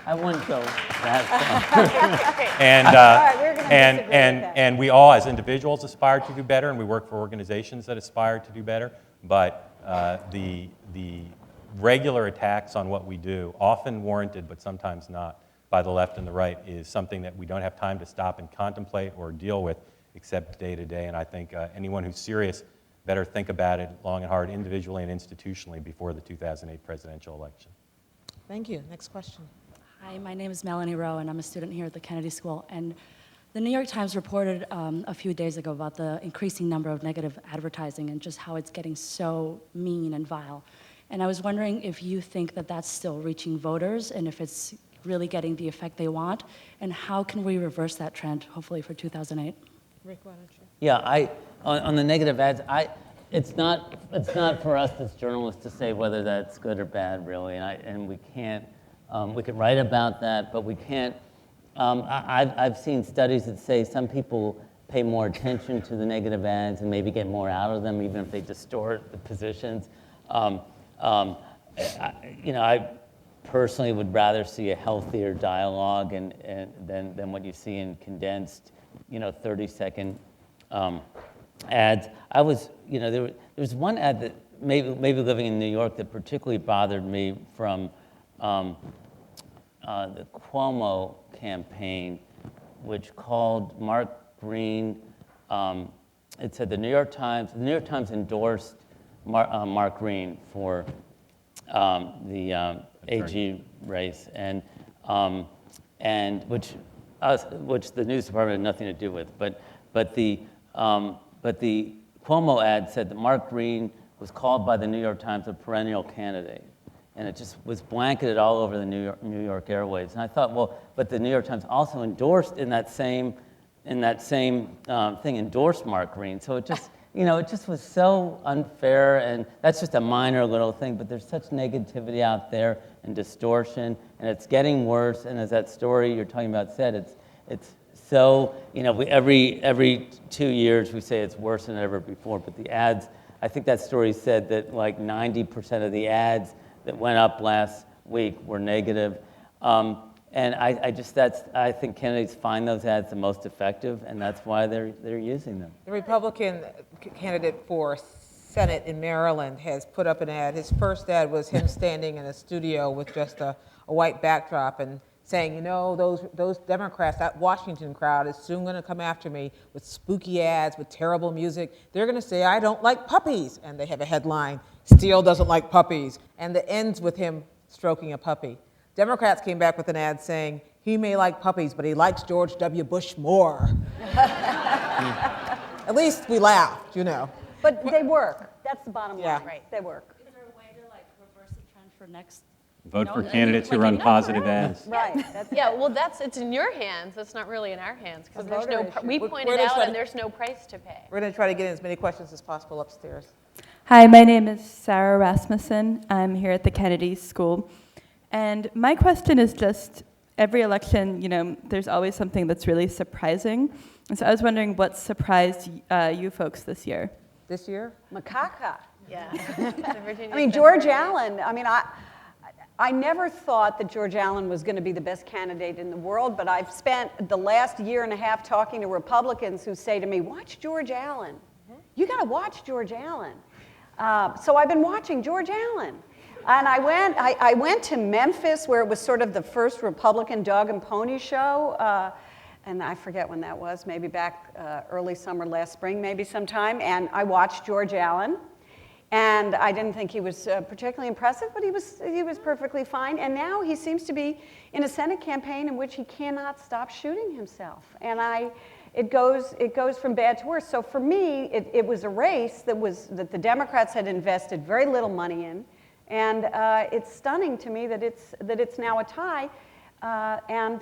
I wouldn't go that far. And, right, we're gonna disagree with that. and we all, as individuals, aspire to do better, and we work for organizations that aspire to do better. But the regular attacks on what we do, often warranted but sometimes not, by the left and the right, is something that we don't have time to stop and contemplate or deal with, except day to day. And I think anyone who's serious better think about it long and hard, individually and institutionally, before the 2008 presidential election. Thank you. Next question. Hi, my name is Melanie Rowe, and I'm a student here at the Kennedy School. And the New York Times reported a few days ago about the increasing number of negative advertising and just how it's getting so mean and vile. And I was wondering if you think that that's still reaching voters and if it's really getting the effect they want, and how can we reverse that trend, hopefully for 2008? Rick, why don't you? Yeah, on the negative ads, it's not for us as journalists to say whether that's good or bad, really, and we can't. We could write about that, but we can't. I've seen studies that say some people pay more attention to the negative ads and maybe get more out of them, even if they distort the positions. I personally would rather see a healthier dialogue than what you see in condensed, 30-second ads. There was one ad that maybe living in New York that particularly bothered me from the Cuomo campaign, which called Mark Green. It said the New York Times endorsed Mark Green for the AG race, and which the news department had nothing to do with. But the Cuomo ad said that Mark Green was called by the New York Times a perennial candidate. And it just was blanketed all over the New York airwaves. And I thought, well, but the New York Times also endorsed in that same thing, endorsed Mark Green. So it just, it just was so unfair. And that's just a minor little thing, but there's such negativity out there and distortion, and it's getting worse. And as that story you're talking about said, it's so, every 2 years we say it's worse than ever before. But the ads, I think that story said that like 90% of the ads that went up last week were negative. And I think candidates find those ads the most effective, and that's why they're using them. The Republican candidate for Senate in Maryland has put up an ad. His first ad was him standing in a studio with just a white backdrop and saying, those Democrats, that Washington crowd is soon going to come after me with spooky ads, with terrible music. They're going to say, I don't like puppies. And they have a headline, Steele doesn't like puppies. And it ends with him stroking a puppy. Democrats came back with an ad saying, he may like puppies, but he likes George W. Bush more. At least we laughed, you know. But they work. That's the bottom line. Yeah. Right. They work. Is there a way to like reverse the trend for next? Vote No, for like, candidates who like run enough positive for us. ads. Right. That's, Yeah, well, it's in your hands. It's not really in our hands because A there's voter no. issue. We We're pointed gonna out, try and to- there's no price to pay. We're going to try to get in as many questions as possible upstairs. Hi, my name is Sarah Rasmussen. I'm here at the Kennedy School. And my question is just, every election, you know, there's always something that's really surprising. And so I was wondering what surprised you folks this year? This year? macaca. Yeah. I mean, George Allen, I mean, I never thought that George Allen was going to be the best candidate in the world, but I've spent the last year and a half talking to Republicans who say to me, watch George Allen. You got to watch George Allen. So I've been watching George Allen. And I went to Memphis, where it was sort of the first Republican dog and pony show. And I forget when that was, maybe back early summer, last spring, maybe sometime. And I watched George Allen. And I didn't think he was particularly impressive, but he was perfectly fine. And now he seems to be in a Senate campaign in which he cannot stop shooting himself. And it goes from bad to worse. So for me, it was a race that the Democrats had invested very little money in. And it's stunning to me that it's now a tie. And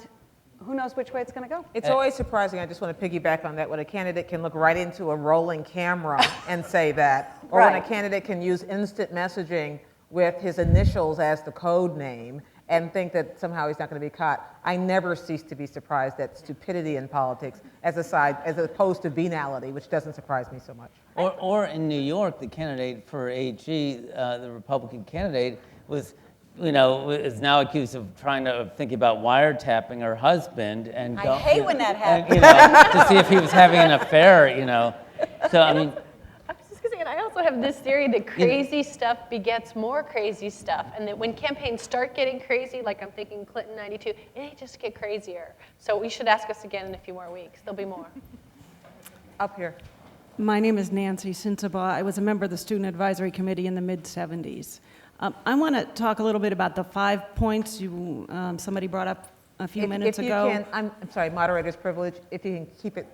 who knows which way it's going to go. It's always surprising, I just want to piggyback on that, when a candidate can look right into a rolling camera and say that, or when Right. a candidate can use instant messaging with his initials as the code name and think that somehow he's not going to be caught. I never cease to be surprised at stupidity in politics as opposed to venality, which doesn't surprise me so much. Or in New York, the candidate for AG, the Republican candidate, is now accused of trying to think about wiretapping her husband and I hate when that happens. to see if he was having an affair, you know. So I mean, I was just going to say, and I also have this theory that crazy stuff begets more crazy stuff, and that when campaigns start getting crazy, like I'm thinking Clinton 92, it ain't just get crazier. So you should ask us again in a few more weeks. There'll be more. Up here. My name is Nancy Sinsabaugh. I was a member of the Student Advisory Committee in the mid-'70s. I want to talk a little bit about the 5 points somebody brought up a few minutes ago. If you can, I'm sorry, moderator's privilege, if you can keep it,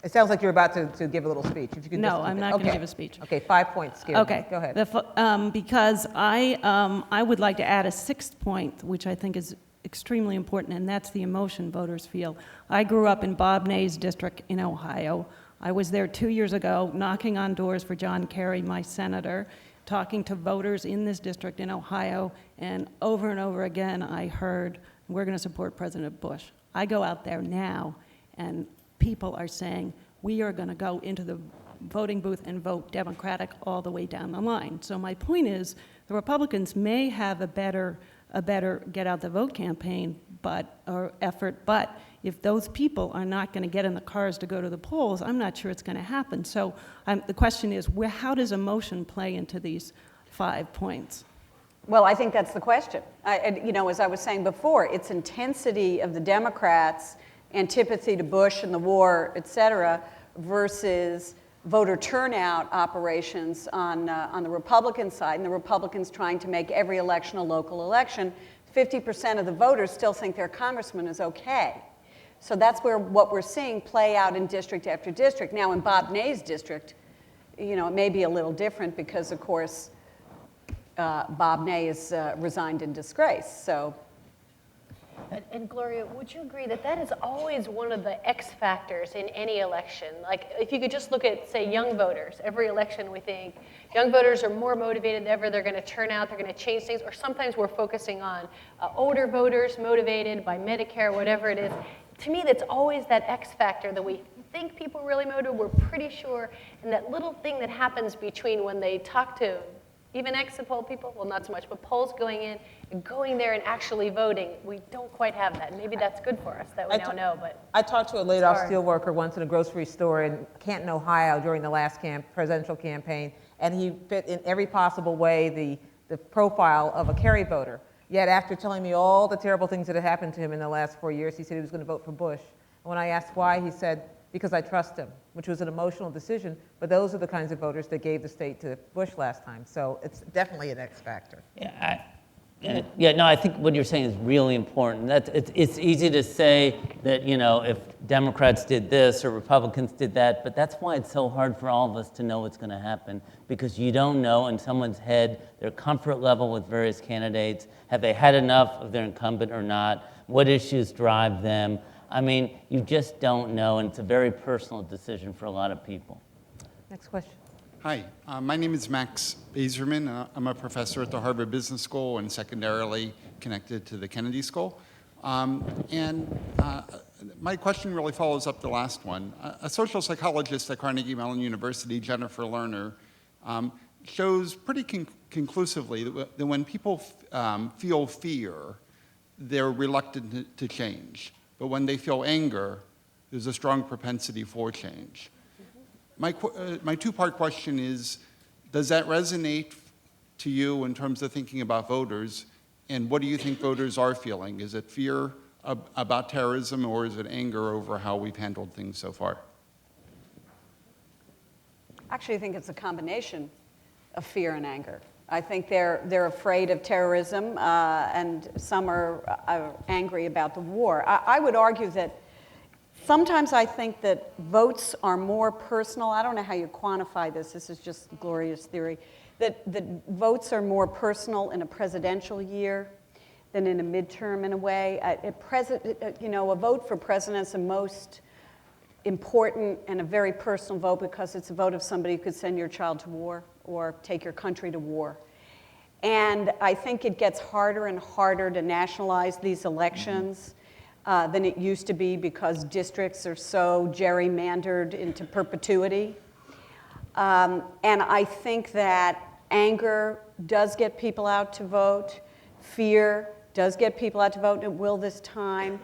it sounds like you're about to give a little speech. If you can No, just keep I'm it. not going to Okay. give a speech. Okay, 5 points, Gary. Okay. Go ahead. Because I would like to add a 6th point, which I think is extremely important, and that's the emotion voters feel. I grew up in Bob Ney's district in Ohio. I was there 2 years ago, knocking on doors for John Kerry, my senator, talking to voters in this district in Ohio, and over again I heard, we're going to support President Bush. I go out there now, and people are saying, we are going to go into the voting booth and vote Democratic all the way down the line. So my point is, the Republicans may have a better get out the vote campaign or effort, but if those people are not going to get in the cars to go to the polls, I'm not sure it's going to happen. So the question is, how does emotion play into these 5 points? Well, I think that's the question. As I was saying before, it's intensity of the Democrats, antipathy to Bush and the war, et cetera, versus voter turnout operations on the Republican side, and the Republicans trying to make every election a local election. 50% of the voters still think their congressman is okay. So that's what we're seeing play out in district after district. Now, in Bob Ney's district, it may be a little different because, of course, Bob Ney is resigned in disgrace. So. And Gloria, would you agree that is always one of the X factors in any election? Like, if you could just look at, say, young voters. Every election we think young voters are more motivated than ever. They're going to turn out. They're going to change things. Or sometimes we're focusing on older voters motivated by Medicare, whatever it is. To me, that's always that X factor that we think people are really motivated. We're pretty sure. And that little thing that happens between when they talk to even exit poll people, well, not so much, but polls going in and going there and actually voting, we don't quite have that. Maybe that's good for us that we now know, but I talked to a laid-off steelworker once in a grocery store in Canton, Ohio during the last presidential campaign, and he fit in every possible way the profile of a Kerry voter. Yet after telling me all the terrible things that had happened to him in the last 4 years, he said he was going to vote for Bush. And when I asked why, he said, because I trust him, which was an emotional decision, but those are the kinds of voters that gave the state to Bush last time. So it's definitely an X factor. Yeah, Yeah, no, I think what you're saying is really important. It's easy to say that, if Democrats did this or Republicans did that, but that's why it's so hard for all of us to know what's going to happen, because you don't know in someone's head their comfort level with various candidates. Have they had enough of their incumbent or not? What issues drive them? I mean, you just don't know, and it's a very personal decision for a lot of people. Next question. Hi, my name is Max Bazerman. I'm a professor at the Harvard Business School and secondarily connected to the Kennedy School. My question really follows up the last one. A social psychologist at Carnegie Mellon University, Jennifer Lerner, shows pretty conclusively that when people feel fear, they're reluctant to change. But when they feel anger, there's a strong propensity for change. My two-part question is, does that resonate to you in terms of thinking about voters? And what do you think voters are feeling? Is it fear about terrorism, or is it anger over how we've handled things so far? Actually, I think it's a combination of fear and anger. I think they're afraid of terrorism, and some are angry about the war. I would argue that sometimes I think that votes are more personal. I don't know how you quantify this. This is just glorious theory. That votes are more personal in a presidential year than in a midterm in a way. A vote for president is the most important and a very personal vote because it's a vote of somebody who could send your child to war or take your country to war. And I think it gets harder and harder to nationalize these elections than it used to be because districts are so gerrymandered into perpetuity. And I think that anger does get people out to vote. Fear does get people out to vote, and it will this time.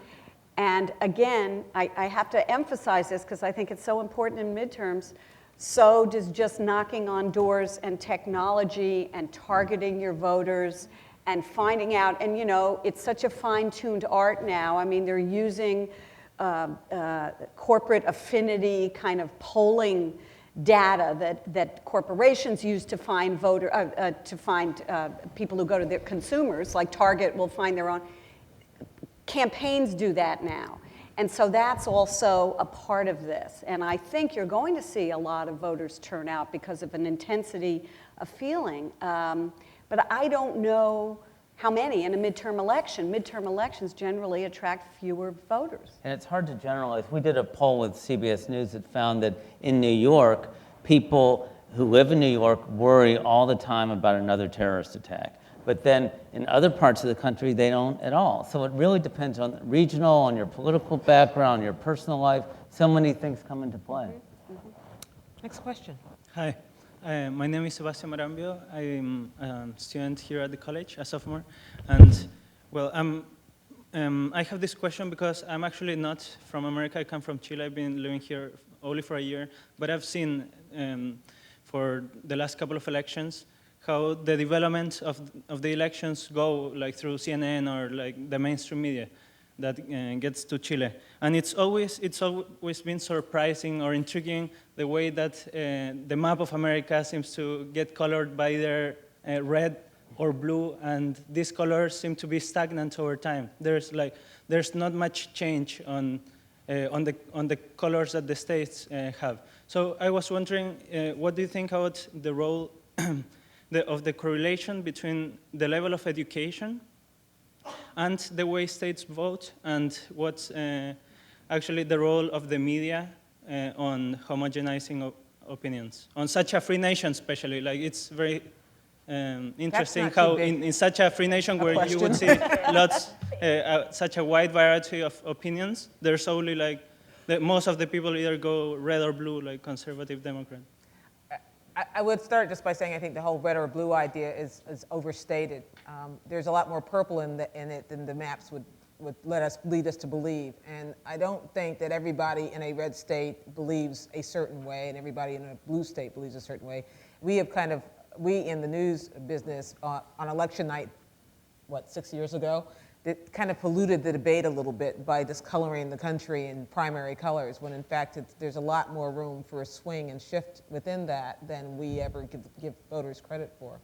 And again, I have to emphasize this because I think it's so important in midterms. So does just knocking on doors and technology and targeting your voters and finding out. And it's such a fine-tuned art now. I mean, they're using corporate affinity kind of polling data that corporations use to find people who go to their consumers, like Target will find their own. Campaigns do that now. And so that's also a part of this. And I think you're going to see a lot of voters turn out because of an intensity of feeling. But I don't know how many in a midterm election. Midterm elections generally attract fewer voters. And it's hard to generalize. We did a poll with CBS News that found that in New York, people who live in New York worry all the time about another terrorist attack. But then in other parts of the country, they don't at all. So it really depends on regional, on your political background, your personal life. So many things come into play. Next question. Hi, my name is Sebastian Marambio. I'm a student here at the college, a sophomore. And well, I have this question because I'm actually not from America. I come from Chile. I've been living here only for a year. But I've seen for the last couple of elections how the development of the elections go like through CNN or like the mainstream media that gets to Chile. And it's always been surprising or intriguing the way that the map of America seems to get colored by either red or blue, and these colors seem to be stagnant over time. There's not much change on the colors that the states have. So I was wondering, what do you think about the role of the correlation between the level of education and the way states vote, and what's actually the role of the media on homogenizing opinions on such a free nation, especially? Like, it's very interesting how in such a free nation where you would see such a wide variety of opinions, there's only most of the people either go red or blue, like conservative Democrat. I would start just by saying I think the whole red or blue idea is overstated. There's a lot more purple in it than the maps would lead us to believe. And I don't think that everybody in a red state believes a certain way and everybody in a blue state believes a certain way. We in the news business on election night, 6 years ago, that kind of polluted the debate a little bit by discoloring the country in primary colors, when in fact there's a lot more room for a swing and shift within that than we ever give voters credit for.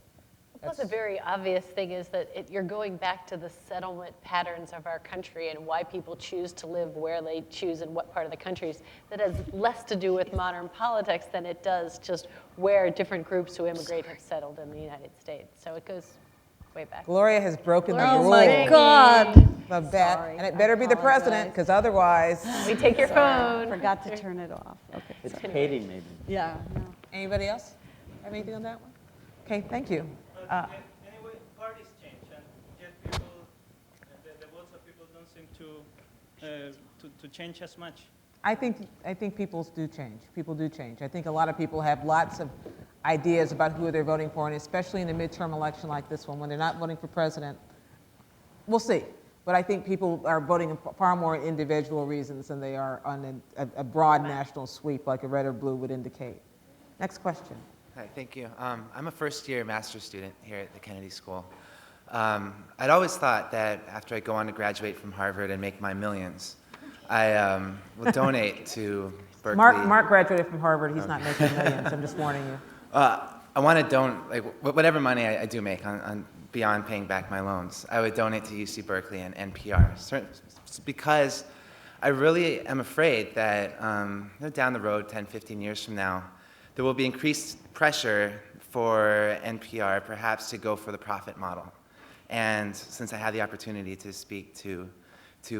Plus, a very obvious thing is that you're going back to the settlement patterns of our country and why people choose to live where they choose in what part of the countries. That has less to do with modern politics than it does just where different groups who immigrate have settled in the United States. So it goes way back. Gloria has broken the Gloria's rule. my God. Of that, Sorry, and it better I be the president, because otherwise. We take your phone. Forgot to turn it off. Okay. It's Katie, maybe. Yeah. No. Anybody else have anything on that one? Okay, thank you. Anyway, parties change, and yet people, the votes of people don't seem to change as much. I think people do change. People do change. I think a lot of people have lots of ideas about who they're voting for, and especially in a midterm election like this one, when they're not voting for president. We'll see. But I think people are voting far more individual reasons than they are on a broad national sweep like a red or blue would indicate. Next question. Hi, thank you. I'm a first-year master's student here at the Kennedy School. I'd always thought that after I go on to graduate from Harvard and make my millions, I will donate to Berkeley. Mark graduated from Harvard. He's not making millions. I'm just warning you. I want to donate, like, whatever money I do make on beyond paying back my loans, I would donate to UC Berkeley and NPR, because I really am afraid that down the road, 10, 15 years from now, there will be increased pressure for NPR perhaps to go for the profit model. And since I had the opportunity to speak to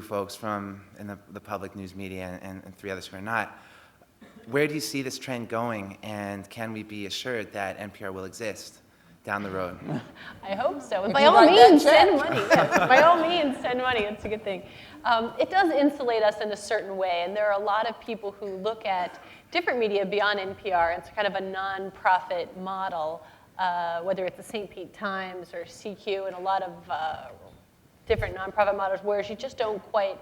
folks from in the public news media and 3 others who are not, where do you see this trend going, and can we be assured that NPR will exist down the road? I hope so. If By you all write that means, check. send money. Yes. By all means, send money. It's a good thing. It does insulate us in a certain way, and there are a lot of people who look at different media beyond NPR. It's kind of a non-profit model, whether it's the St. Pete Times or CQ and a lot of different nonprofit models, whereas you just don't quite,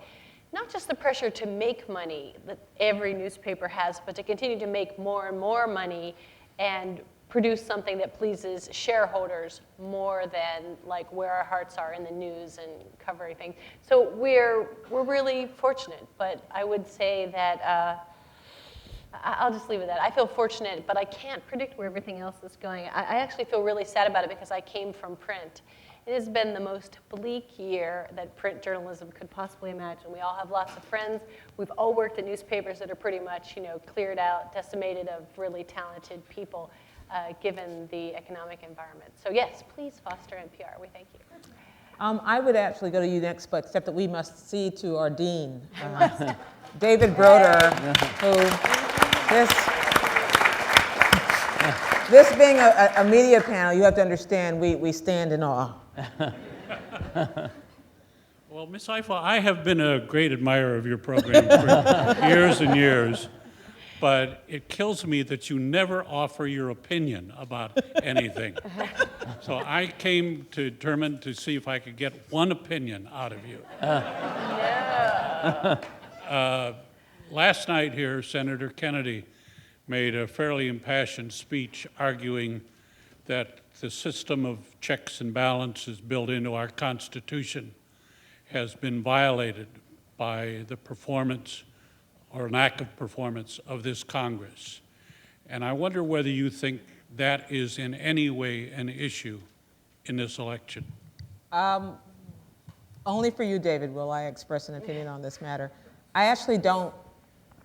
not just the pressure to make money that every newspaper has, but to continue to make more and more money and produce something that pleases shareholders more than like where our hearts are in the news and covering things. So we're really fortunate, but I would say that I'll just leave it at that. I feel fortunate, but I can't predict where everything else is going. I actually feel really sad about it because I came from print. It has been the most bleak year that print journalism could possibly imagine. We all have lots of friends. We've all worked at newspapers that are pretty much, cleared out, decimated of really talented people, given the economic environment. So yes, please foster NPR. We thank you. I would actually go to you next, but except that we must see to our dean, David Broder, who this being a media panel, you have to understand we stand in awe. Well, Ms. Eiffel, I have been a great admirer of your program for years and years, but it kills me that you never offer your opinion about anything. So I came determined to see if I could get one opinion out of you. Last night here, Senator Kennedy made a fairly impassioned speech arguing that the system of checks and balances built into our Constitution has been violated by the performance or lack of performance of this Congress. And I wonder whether you think that is in any way an issue in this election. Only for you, David, will I express an opinion on this matter. I actually don't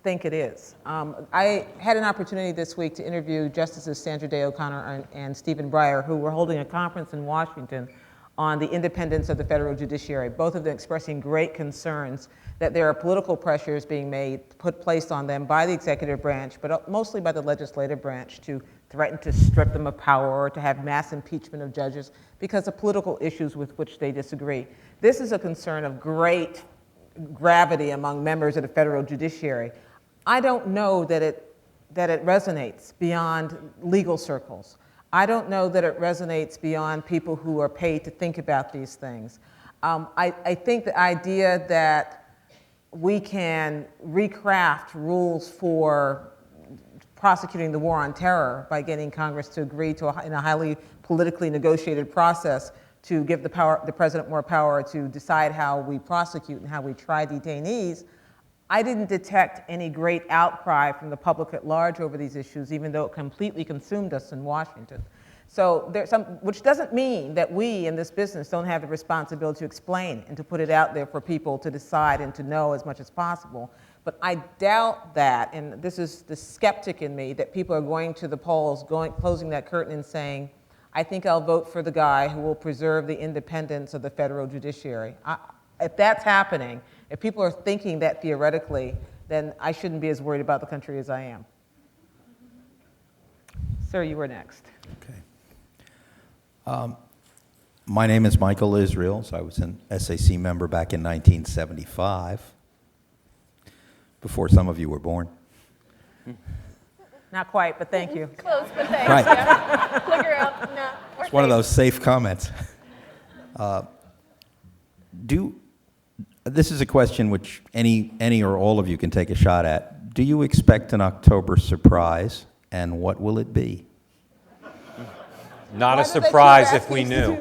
think it is. I had an opportunity this week to interview Justices Sandra Day O'Connor and Stephen Breyer, who were holding a conference in Washington on the independence of the federal judiciary, both of them expressing great concerns that there are political pressures being placed on them by the executive branch, but mostly by the legislative branch, to threaten to strip them of power or to have mass impeachment of judges because of political issues with which they disagree. This is a concern of great gravity among members of the federal judiciary. I don't know that it resonates beyond legal circles. I don't know that it resonates beyond people who are paid to think about these things. I think the idea that we can recraft rules for prosecuting the war on terror by getting Congress to agree in a highly politically negotiated process to give the president more power to decide how we prosecute and how we try detainees, I didn't detect any great outcry from the public at large over these issues, even though it completely consumed us in Washington. So there's some, which doesn't mean that we in this business don't have the responsibility to explain and to put it out there for people to decide and to know as much as possible. But I doubt that, and this is the skeptic in me, that people are going to the polls, closing that curtain and saying, I think I'll vote for the guy who will preserve the independence of the federal judiciary. If that's happening, if people are thinking that theoretically, then I shouldn't be as worried about the country as I am. Sir, you were next. Okay. My name is Michael Israels. I was an SAC member back in 1975, before some of you were born. Not quite, but thank you. Close, but thanks. Right. Yeah. Look around. No, It's one of those safe comments. This is a question which any or all of you can take a shot at. Do you expect an October surprise, and what will it be? Not a surprise if we knew.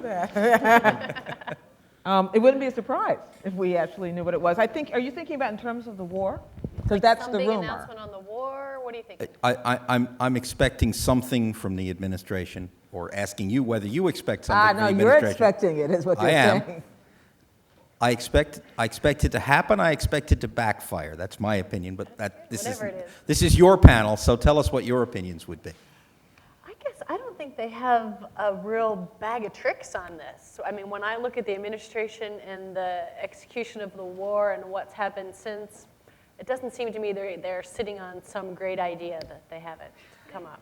It wouldn't be a surprise if we actually knew what it was. Are you thinking about in terms of the war? Because that's the Some big rumor. announcement on the war? What do you think? I'm expecting something from the administration, or asking you whether you expect something from the No, you're administration. expecting it, is what you're I am. saying. I expect it to happen. I expect it to backfire. That's my opinion. But this is your panel, so tell us what your opinions would be. I guess I don't think they have a real bag of tricks on this. So, I mean, when I look at the administration and the execution of the war and what's happened since, it doesn't seem to me they're sitting on some great idea that they haven't come up.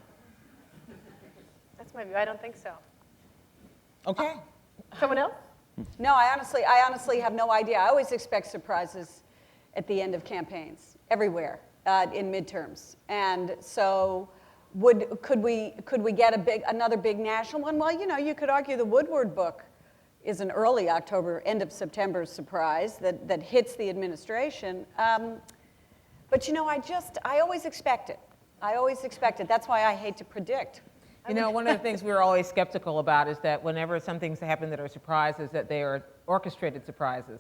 That's my view. I don't think so. Okay. Someone else? No, I honestly have no idea. I always expect surprises at the end of campaigns, everywhere, in midterms. And so could we get another big national one? Well, you could argue the Woodward book is an early October, end of September surprise that hits the administration. But I always expect it. I always expect it. That's why I hate to predict. One of the things we're always skeptical about is that whenever some things happen that are surprises, that they are orchestrated surprises.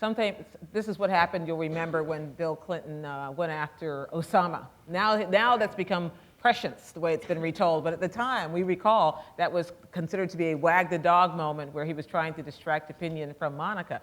Sometimes, this is what happened, you'll remember, when Bill Clinton went after Osama. Now that's become prescience, the way it's been retold. But at the time, we recall, that was considered to be a wag the dog moment where he was trying to distract attention from Monica.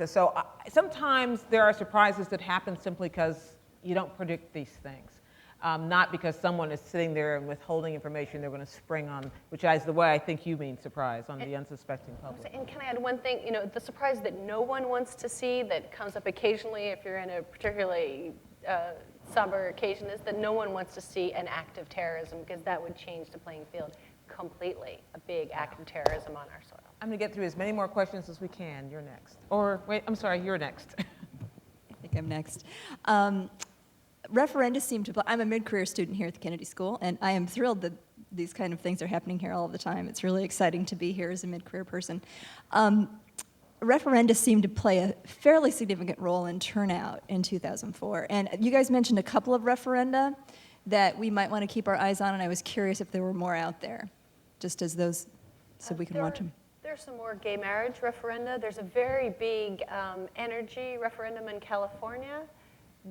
So sometimes there are surprises that happen simply because you don't predict these things. Not because someone is sitting there and withholding information they're going to spring on, which is the way I think you mean surprise, on the unsuspecting public. And can I add one thing? The surprise that no one wants to see, that comes up occasionally if you're in a particularly somber occasion, is that no one wants to see an act of terrorism, because that would change the playing field completely, a big act of terrorism on our soil. I'm going to get through as many more questions as we can. You're next. Or, wait, I'm sorry, you're next. I think I'm next. Referenda seem to, I'm a mid-career student here at the Kennedy School, and I am thrilled that these kind of things are happening here all the time. It's really exciting to be here as a mid-career person. Referenda seem to play a fairly significant role in turnout in 2004. And you guys mentioned a couple of referenda that we might want to keep our eyes on, and I was curious if there were more out there, just as those, so we can watch them. There's some more gay marriage referenda. There's a very big energy referendum in California.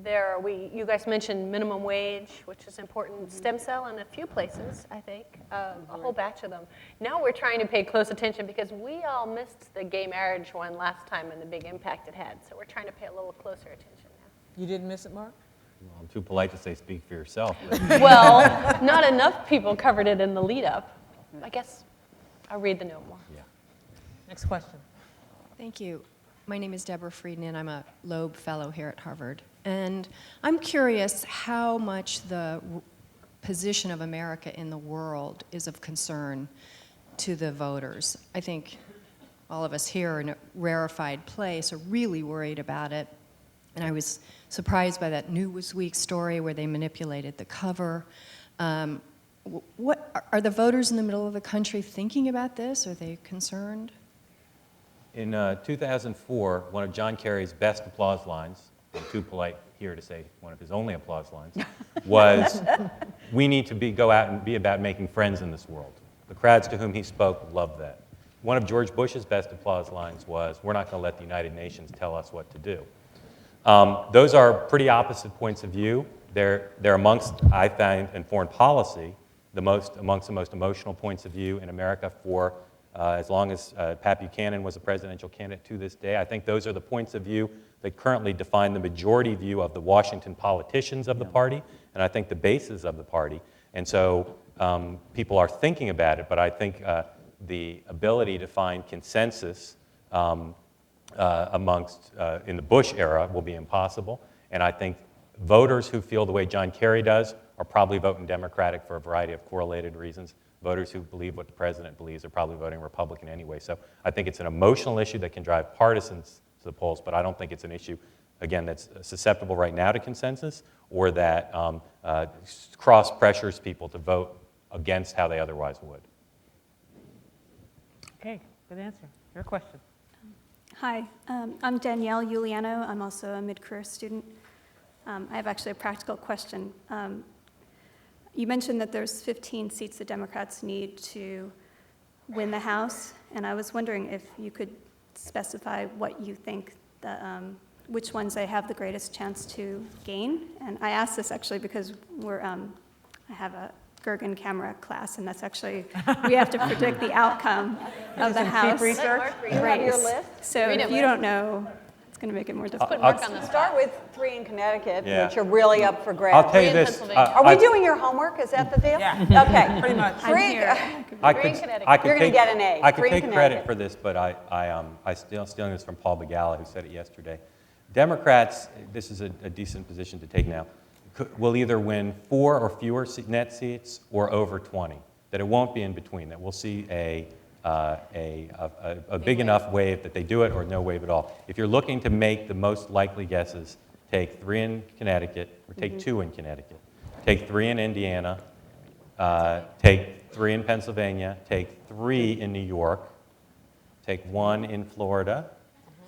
You guys mentioned minimum wage, which is important, stem cell in a few places, I think, a whole batch of them. Now we're trying to pay close attention because we all missed the gay marriage one last time and the big impact it had. So we're trying to pay a little closer attention now. You didn't miss it, Mark? Well, I'm too polite to say speak for yourself. Well, not enough people covered it in the lead up. I guess I'll read the note more. Yeah. Next question. Thank you. My name is Deborah Frieden, and I'm a Loeb Fellow here at Harvard. And I'm curious how much the position of America in the world is of concern to the voters. I think all of us here are in a rarefied place are really worried about it. And I was surprised by that Newsweek story where they manipulated the cover. What are the voters in the middle of the country thinking about this? Are they concerned? In 2004, one of John Kerry's best applause lines, I'm too polite here to say one of his only applause lines, was, "We need to go out and be about making friends in this world." The crowds to whom he spoke loved that. One of George Bush's best applause lines was, "We're not going to let the United Nations tell us what to do." Those are pretty opposite points of view. They're amongst, I find, in foreign policy, amongst the most emotional points of view in America for as long as Pat Buchanan was a presidential candidate to this day. I think those are the points of view that currently define the majority view of the Washington politicians of the party, and I think the bases of the party. And so people are thinking about it, but I think the ability to find consensus amongst, in the Bush era, will be impossible. And I think voters who feel the way John Kerry does are probably voting Democratic for a variety of correlated reasons. Voters who believe what the president believes are probably voting Republican anyway. So I think it's an emotional issue that can drive partisans to the polls, but I don't think it's an issue, again, that's susceptible right now to consensus, or that cross-pressures people to vote against how they otherwise would. Okay, good answer. Your question. Hi, I'm Danielle Giuliano. I'm also a mid-career student. I have actually a practical question. You mentioned that there's 15 seats the Democrats need to win the House, and I was wondering if you could specify what you think, which ones they have the greatest chance to gain. And I ask this actually because I have a Gergen camera class, and that's actually, we have to predict the outcome of the House race. So if you don't know, it's going to make it more difficult. Start with 3 in Connecticut, Yeah. which are really up for grabs. I'll tell you this. Are we doing your homework? Is that the deal? Yeah. Okay. Pretty much. I could You're going to get an A. I could Three in take Connecticut. credit for this, but I stealing this from Paul Begala, who said it yesterday. Democrats, this is a decent position to take now, will either win 4 or fewer net seats or over 20. That it won't be in between. That we'll see a big enough wave that they do it, or no wave at all. If you're looking to make the most likely guesses, take 3 in Connecticut, or take 2 in Connecticut. Take 3 in Indiana, take 3 in Pennsylvania, take 3 in New York, take 1 in Florida,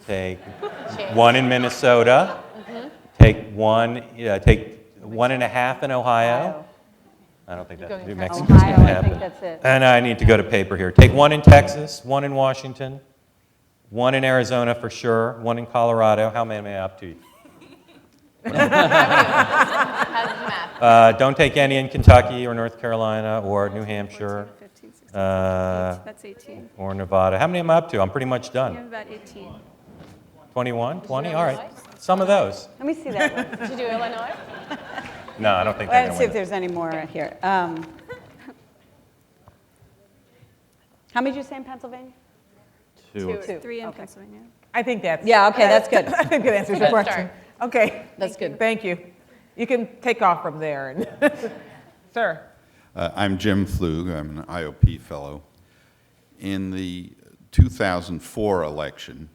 take 1 in Minnesota, take 1.5 in Ohio. I don't think that's New Mexico's going to happen. I think that's it. And I need to go to paper here. Take 1 in Texas, 1 in Washington, 1 in Arizona for sure, 1 in Colorado. How many am I up to? Don't take any in Kentucky or North Carolina or New Hampshire. 14, 15, 16, that's 18. Or Nevada. How many am I up to? I'm pretty much done. You have about 18. 21, 20? All right. Some of those. Let me see that list. Did you do Illinois? No, I don't think they're Let's going see to if win. there's any more here. How many did you say in Pennsylvania? 2. 3 in Pennsylvania. I think that's... Yeah, okay, that's good. I think that answers the Good question. start. Okay. That's good. Thank you. You can take off from there. Sir. I'm Jim Flug. I'm an IOP fellow. In the 2004 election,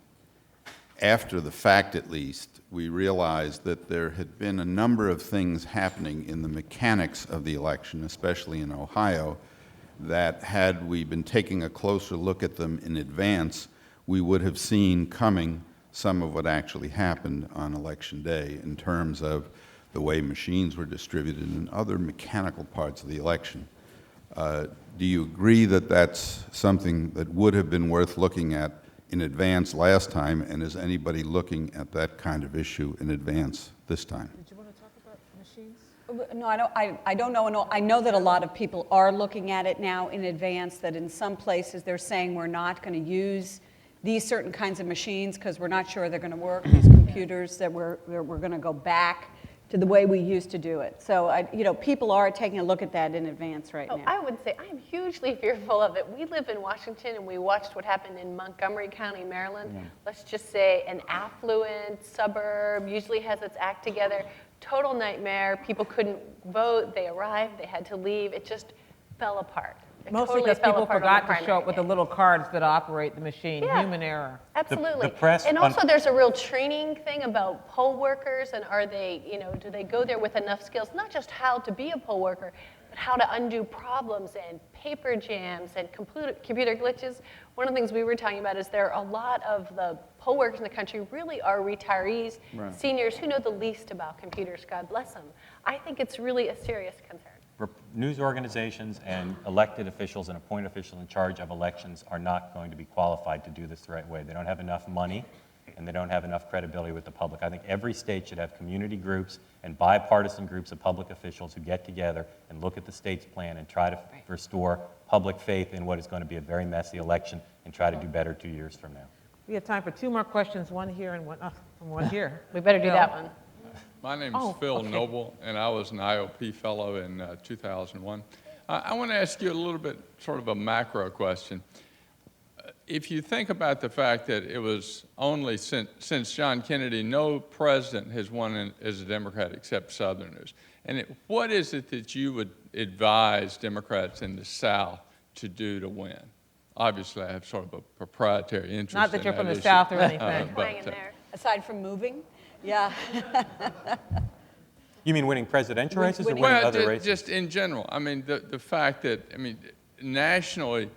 after the fact at least, we realized that there had been a number of things happening in the mechanics of the election, especially in Ohio, that had we been taking a closer look at them in advance, we would have seen coming some of what actually happened on Election Day in terms of the way machines were distributed and other mechanical parts of the election. Do you agree that that's something that would have been worth looking at in advance last time, and is anybody looking at that kind of issue in advance this time? Did you want to talk about machines? No, I don't know. No, I know that a lot of people are looking at it now in advance, that in some places they're saying we're not going to use these certain kinds of machines because we're not sure they're going to work, these computers, that we're going to go back to the way we used to do it. So, people are taking a look at that in advance right now. I would say I'm hugely fearful of it. We live in Washington, and we watched what happened in Montgomery County, Maryland. Yeah. Let's just say an affluent suburb, usually has its act together. Total nightmare. People couldn't vote. They arrived. They had to leave. It just fell apart. Mostly because people forgot to show up with the little cards that operate the machine. Yeah. Human error. Absolutely. And also there's a real training thing about poll workers, and are they, do they go there with enough skills, not just how to be a poll worker, but how to undo problems and paper jams and computer glitches. One of the things we were talking about is there are a lot of the poll workers in the country really are retirees, seniors who know the least about computers, God bless them. I think it's really a serious concern. News organizations and elected officials and appointed officials in charge of elections are not going to be qualified to do this the right way. They don't have enough money, and they don't have enough credibility with the public. I think every state should have community groups and bipartisan groups of public officials who get together and look at the state's plan and try to restore public faith in what is going to be a very messy election and try to do better 2 years from now. We have time for 2 more questions, one here and one here. We better do that one. My name is Phil Noble, and I was an IOP fellow in 2001. I want to ask you a little bit, sort of a macro question. If you think about the fact that it was only since John Kennedy, no president has won as a Democrat except Southerners. And what is it that you would advise Democrats in the South to do to win? Obviously, I have sort of a proprietary interest in that. Not that you're from the South or anything. Aside from moving, yeah. You mean winning presidential races or winning other races? Just in general. I mean, the fact that, I mean, nationally,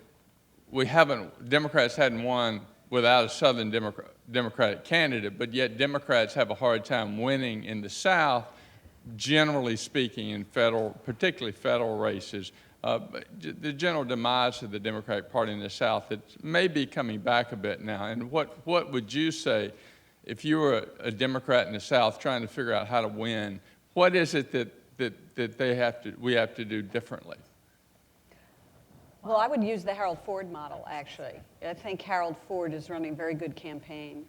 Democrats hadn't won without a Southern Democratic candidate, but yet Democrats have a hard time winning in the South, generally speaking, in particularly federal races. The general demise of the Democratic Party in the South, it may be coming back a bit now. And what would you say if you were a Democrat in the South trying to figure out how to win? What is it that we have to do differently? Well, I would use the Harold Ford model, actually. I think Harold Ford is running a very good campaign.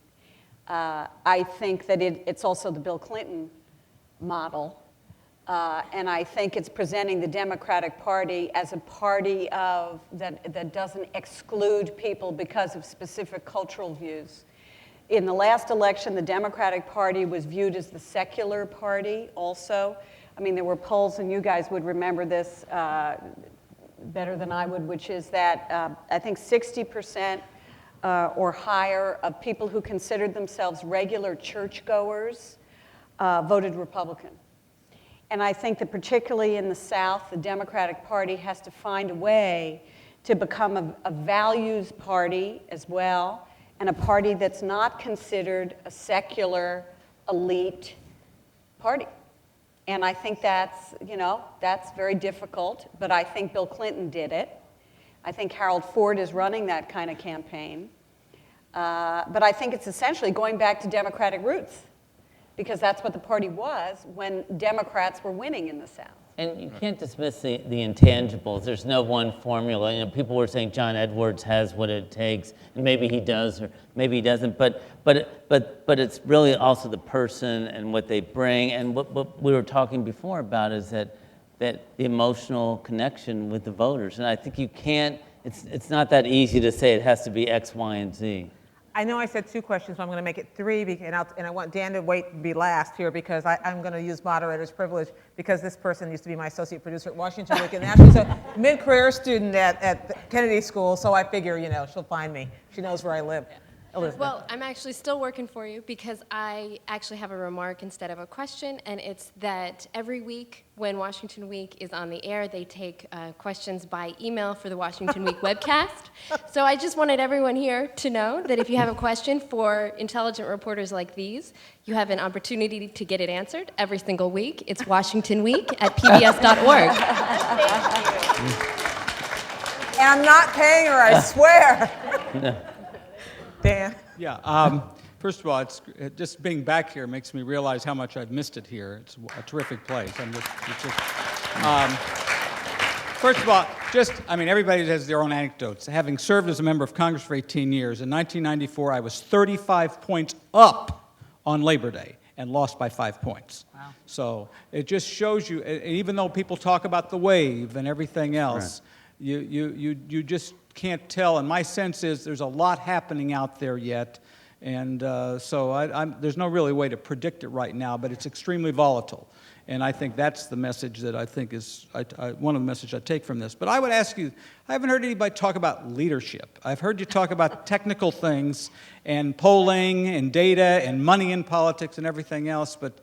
I think that it's also the Bill Clinton model. And I think it's presenting the Democratic Party as a party that doesn't exclude people because of specific cultural views. In the last election, the Democratic Party was viewed as the secular party also. I mean, there were polls, and you guys would remember this better than I would, which is that I think 60% or higher of people who considered themselves regular churchgoers voted Republican. And I think that particularly in the South, the Democratic Party has to find a way to become a values party as well, and a party that's not considered a secular elite party. And I think that's very difficult, but I think Bill Clinton did it. I think Harold Ford is running that kind of campaign. But I think it's essentially going back to Democratic roots, because that's what the party was when Democrats were winning in the South. And you can't dismiss the intangibles. There's no one formula. You know, people were saying John Edwards has what it takes, and maybe he does, or maybe he doesn't. But it's really also the person and what they bring. And what we were talking before about is that the emotional connection with the voters. And I think you can't. It's not that easy to say it has to be X, Y, and Z. I know I said 2 questions, so I'm going to make it 3, and I want Dan to be last here because I'm going to use moderator's privilege because this person used to be my associate producer at Washington Week, and now she's a mid-career student at the Kennedy School, so I figure, she'll find me. She knows where I live. Elizabeth. Well, I'm actually still working for you because I actually have a remark instead of a question, and it's that every week when Washington Week is on the air, they take questions by email for the Washington Week webcast. So I just wanted everyone here to know that if you have a question for intelligent reporters like these, you have an opportunity to get it answered every single week. It's Washington Week at pbs.org. And I'm not paying her, I swear. Dan? Yeah, first of all, just being back here makes me realize how much I've missed it here. It's a terrific place. First of all, everybody has their own anecdotes. Having served as a member of Congress for 18 years, in 1994, I was 35 points up on Labor Day and lost by 5 points. Wow. So it just shows you, even though people talk about the wave and everything else, right, you just can't tell, and my sense is there's a lot happening out there yet, and so there's no really way to predict it right now, but it's extremely volatile, and I think that's the message that I think is one of the messages I take from this. But I would ask you, I haven't heard anybody talk about leadership. I've heard you talk about technical things and polling and data and money in politics and everything else, but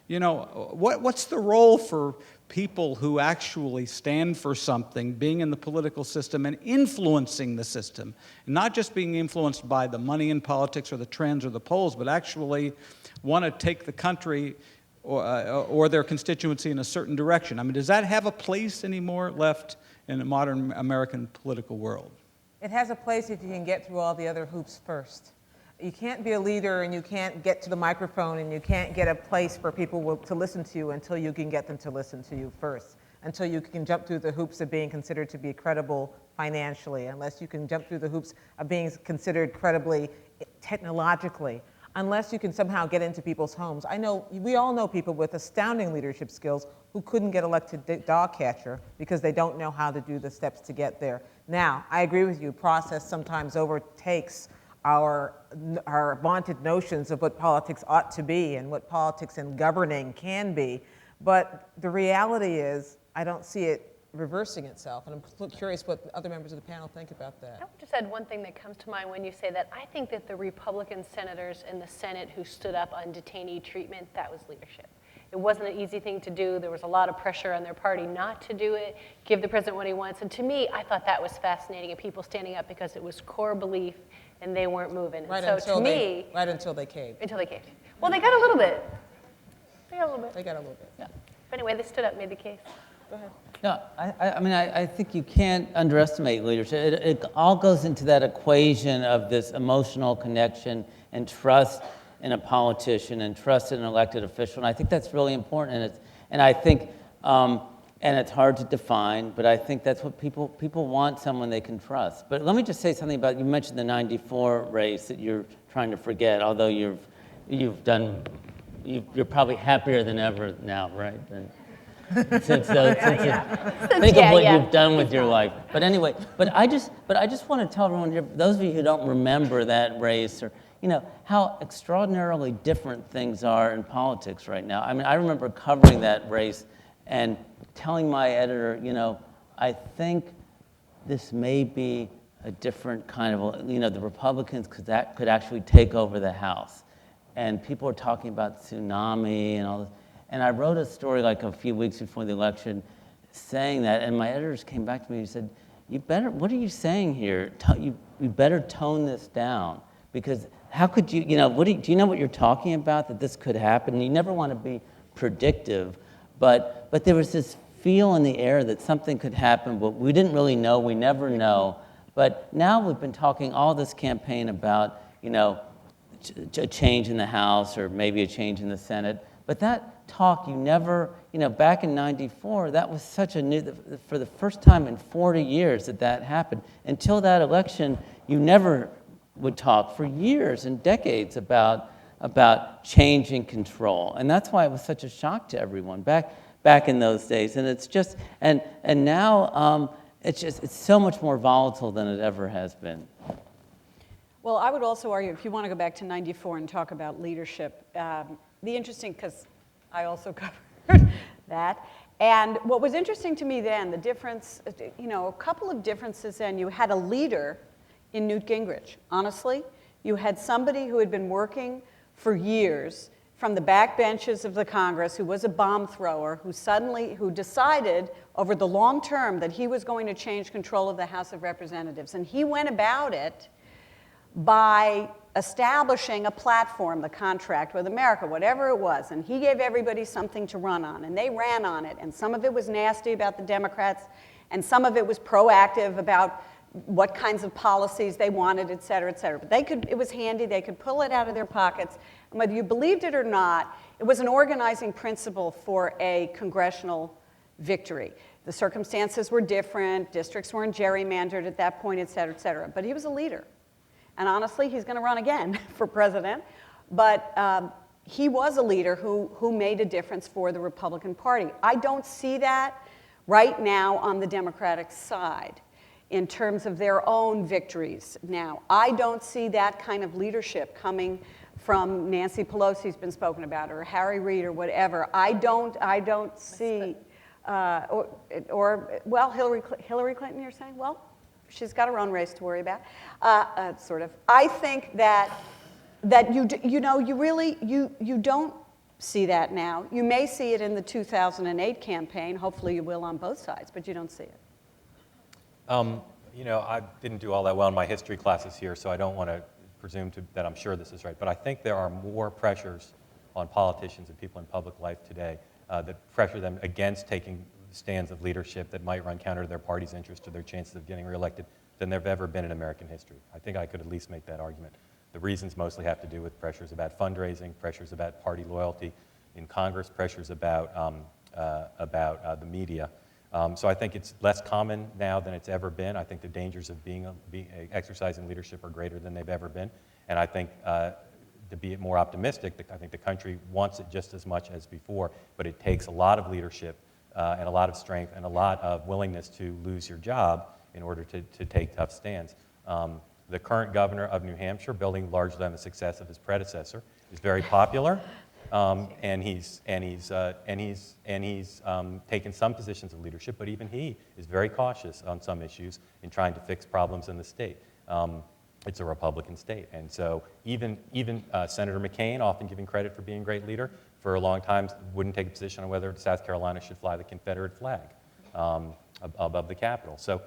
what's the role for people who actually stand for something, being in the political system and influencing the system, and not just being influenced by the money in politics or the trends or the polls, but actually want to take the country or their constituency in a certain direction? I mean, does that have a place anymore left in the modern American political world? It has a place if you can get through all the other hoops first. You can't be a leader and you can't get to the microphone and you can't get a place for people to listen to you until you can get them to listen to you first, until you can jump through the hoops of being considered to be credible financially, unless you can jump through the hoops of being considered credibly technologically, unless you can somehow get into people's homes. We all know people with astounding leadership skills who couldn't get elected dog catcher because they don't know how to do the steps to get there. Now, I agree with you, process sometimes overtakes our vaunted notions of what politics ought to be and what politics and governing can be. But the reality is, I don't see it reversing itself. And I'm curious what other members of the panel think about that. I would just add one thing that comes to mind when you say that. I think that the Republican senators in the Senate who stood up on detainee treatment, that was leadership. It wasn't an easy thing to do. There was a lot of pressure on their party not to do it, give the president what he wants. And to me, I thought that was fascinating, and people standing up because it was core belief and they weren't moving. And Right so right until they caved. Until they caved. Well, they got a little bit. They got a little bit. They got a little bit. Yeah. But anyway, they stood up, made the case. Go ahead. No, I mean, I think you can't underestimate leadership. It all goes into that equation of this emotional connection and trust in a politician and trust in an elected official. And I think that's really important. And I think, and it's hard to define, but I think that's what people want, someone they can trust. But let me just say something about, you mentioned the '94 race that you're trying to forget, although you're probably happier than ever now, right? Since think of what you've done with your life. But anyway, but I just want to tell everyone here, those of you who don't remember that race, or how extraordinarily different things are in politics right now. I mean, I remember covering that race and telling my editor, I think this may be a different kind of, the Republicans could actually take over the House. And people were talking about tsunami and all this. And I wrote a story like a few weeks before the election saying that, and my editors came back to me and said, what are you saying here? You better tone this down, because how could you, do you know what you're talking about, that this could happen? You never want to be predictive, but there was this feel in the air that something could happen, but we didn't really know, we never know. But now we've been talking all this campaign about, a change in the House or maybe a change in the Senate. But that talk, you never, back in '94, that was such a new, for the first time in 40 years that happened. Until that election, you never would talk for years and decades about changing control. And that's why it was such a shock to everyone back in those days. And it's just, and now it's so much more volatile than it ever has been. Well, I would also argue, if you want to go back to '94 and talk about leadership, the interesting, because I also covered that, and what was interesting to me then, the difference, a couple of differences then. You had a leader in Newt Gingrich, honestly. You had somebody who had been working for years from the backbenches of the Congress, who was a bomb thrower, who decided over the long term that he was going to change control of the House of Representatives. And he went about it by establishing a platform, the Contract with America, whatever it was, and he gave everybody something to run on, and they ran on it, and some of it was nasty about the Democrats, and some of it was proactive about what kinds of policies they wanted, et cetera, et cetera. But it was handy, they could pull it out of their pockets, and whether you believed it or not, it was an organizing principle for a congressional victory. The circumstances were different, districts weren't gerrymandered at that point, et cetera, but he was a leader. And honestly, he's going to run again for president. But he was a leader who made a difference for the Republican Party. I don't see that right now on the Democratic side in terms of their own victories now. I don't see that kind of leadership coming from Nancy Pelosi's been spoken about, or Harry Reid, or whatever. I don't see, well, Hillary Clinton, you're saying? Well, she's got her own race to worry about, sort of. I think that you don't see that now. You may see it in the 2008 campaign. Hopefully you will on both sides, but you don't see it. I didn't do all that well in my history classes here, so I don't want to presume that I'm sure this is right. But I think there are more pressures on politicians and people in public life today that pressure them against taking stands of leadership that might run counter to their party's interest or their chances of getting reelected than there have ever been in American history. I think I could at least make that argument. The reasons mostly have to do with pressures about fundraising, pressures about party loyalty in Congress, pressures about the media. So I think it's less common now than it's ever been. I think the dangers of exercising leadership are greater than they've ever been. And I think to be more optimistic, I think the country wants it just as much as before, but it takes a lot of leadership and a lot of strength and a lot of willingness to lose your job in order to take tough stands. The current governor of New Hampshire, building largely on the success of his predecessor, is very popular, and he's taken some positions of leadership, but even he is very cautious on some issues in trying to fix problems in the state. It's a Republican state, and so even Senator McCain, often given credit for being a great leader, for a long time wouldn't take a position on whether South Carolina should fly the Confederate flag above the Capitol. So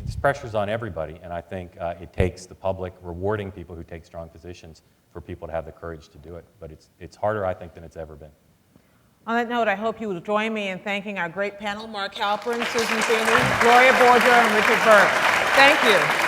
this pressure's on everybody, and I think it takes the public rewarding people who take strong positions for people to have the courage to do it. But it's harder, I think, than it's ever been. On that note, I hope you will join me in thanking our great panel, Mark Halperin, Susan Feeney, Gloria Borger, and Richard Burke. Thank you.